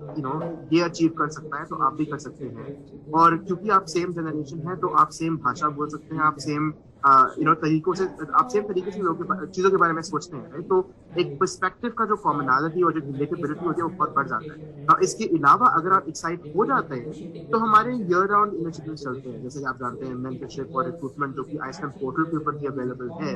ये अचीव कर सकता है, तो आप भी कर सकते हैं। और क्योंकि आप सेम जनरेशन है, तो आप सेम भाषा बोल सकते हैं, आप सेम तरीकों से चीजों के बारे में सोचते हैं। तो एक पर्सपेक्टिव का जो कॉमनैलिटी और जो रिलेटेबिलिटी होती है, वो बहुत बढ़ जाता है। और इसके अलावा अगर आप एक्साइट हो जाते हैं, तो हमारे ईयर राउंड इनिशिएटिव चलते हैं, जैसे कि आप जानते हैं मेंटरशिप और रिक्रूटमेंट, जो कि आईस्टेम पोर्टल के ऊपर भी अवेलेबल है।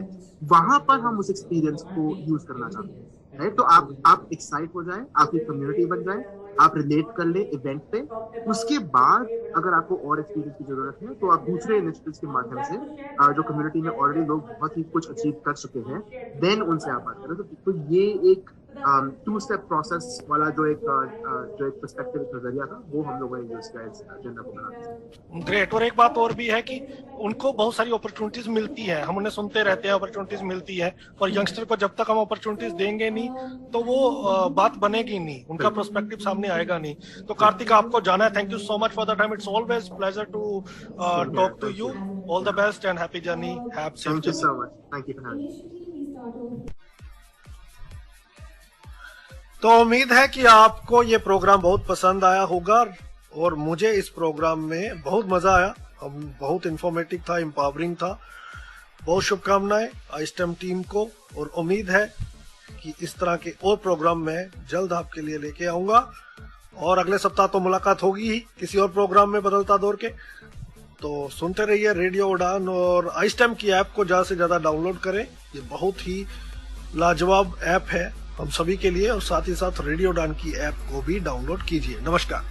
वहां पर हम उस एक्सपीरियंस को यूज करना चाहते हैं, राइट? तो आप एक्साइट हो जाए, आपकी कम्युनिटी बन जाए, आप रिलेट कर ले इवेंट पे। उसके बाद अगर आपको और एक्सपीरियंस की जरूरत है, तो आप दूसरे इनिशिएटिव्स के माध्यम से जो कम्युनिटी में ऑलरेडी लोग बहुत ही कुछ अचीव कर चुके हैं, देन उनसे आप बात करें। तो ये एक 2 स्टेप प्रोसेस वाला जो एक पर्सपेक्टिव, एक नजरिया था, वो हम लोगों ने यूज किया इस एजेंडा को बनाने। ग्रेट। और एक बात और भी है कि उनको बहुत सारी अपॉर्चुनिटीज मिलती है, हम उन्हें सुनते रहते हैं, अपॉर्चुनिटीज मिलती है, और यंगस्टर को जब तक हम अपॉर्चुनिटीज देंगे नहीं, तो वो बात बनेगी नहीं, उनका पर्सपेक्टिव सामने आएगा नहीं। तो कार्तिक, आपको जाना है। Thank you so much for the time. It's always pleasure to talk to you. All the best and happy journey. Thank you so much. Thank you for having me. तो उम्मीद है कि आपको ये प्रोग्राम बहुत पसंद आया होगा, और मुझे इस प्रोग्राम में बहुत मजा आया। बहुत इंफॉर्मेटिव था, एम्पावरिंग था। बहुत शुभकामनाएं आईस्टेम टीम को, और उम्मीद है कि इस तरह के और प्रोग्राम मैं जल्द आपके लिए लेके आऊंगा। और अगले सप्ताह तो मुलाकात होगी ही किसी और प्रोग्राम में बदलता दौर के। तो सुनते रहिए रेडियो उड़ान, और आईस्टेम की ऐप को ज्यादा से ज्यादा डाउनलोड करें। ये बहुत ही लाजवाब ऐप है हम सभी के लिए, और साथ ही साथ रेडियो उड़ान की ऐप को भी डाउनलोड कीजिए। नमस्कार।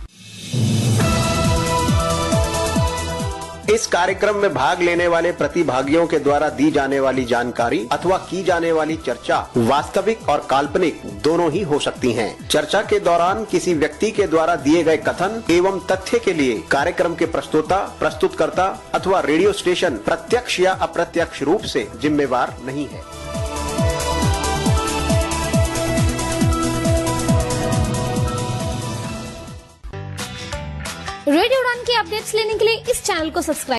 इस कार्यक्रम में भाग लेने वाले प्रतिभागियों के द्वारा दी जाने वाली जानकारी अथवा की जाने वाली चर्चा वास्तविक और काल्पनिक दोनों ही हो सकती हैं। चर्चा के दौरान किसी व्यक्ति के द्वारा दिए गए कथन एवं तथ्य के लिए कार्यक्रम के प्रस्तोता, प्रस्तुतकर्ता अथवा रेडियो स्टेशन प्रत्यक्ष या अप्रत्यक्ष रूप से जिम्मेवार नहीं है। रेडियो उड़ान के अपडेट्स लेने के लिए इस चैनल को सब्सक्राइब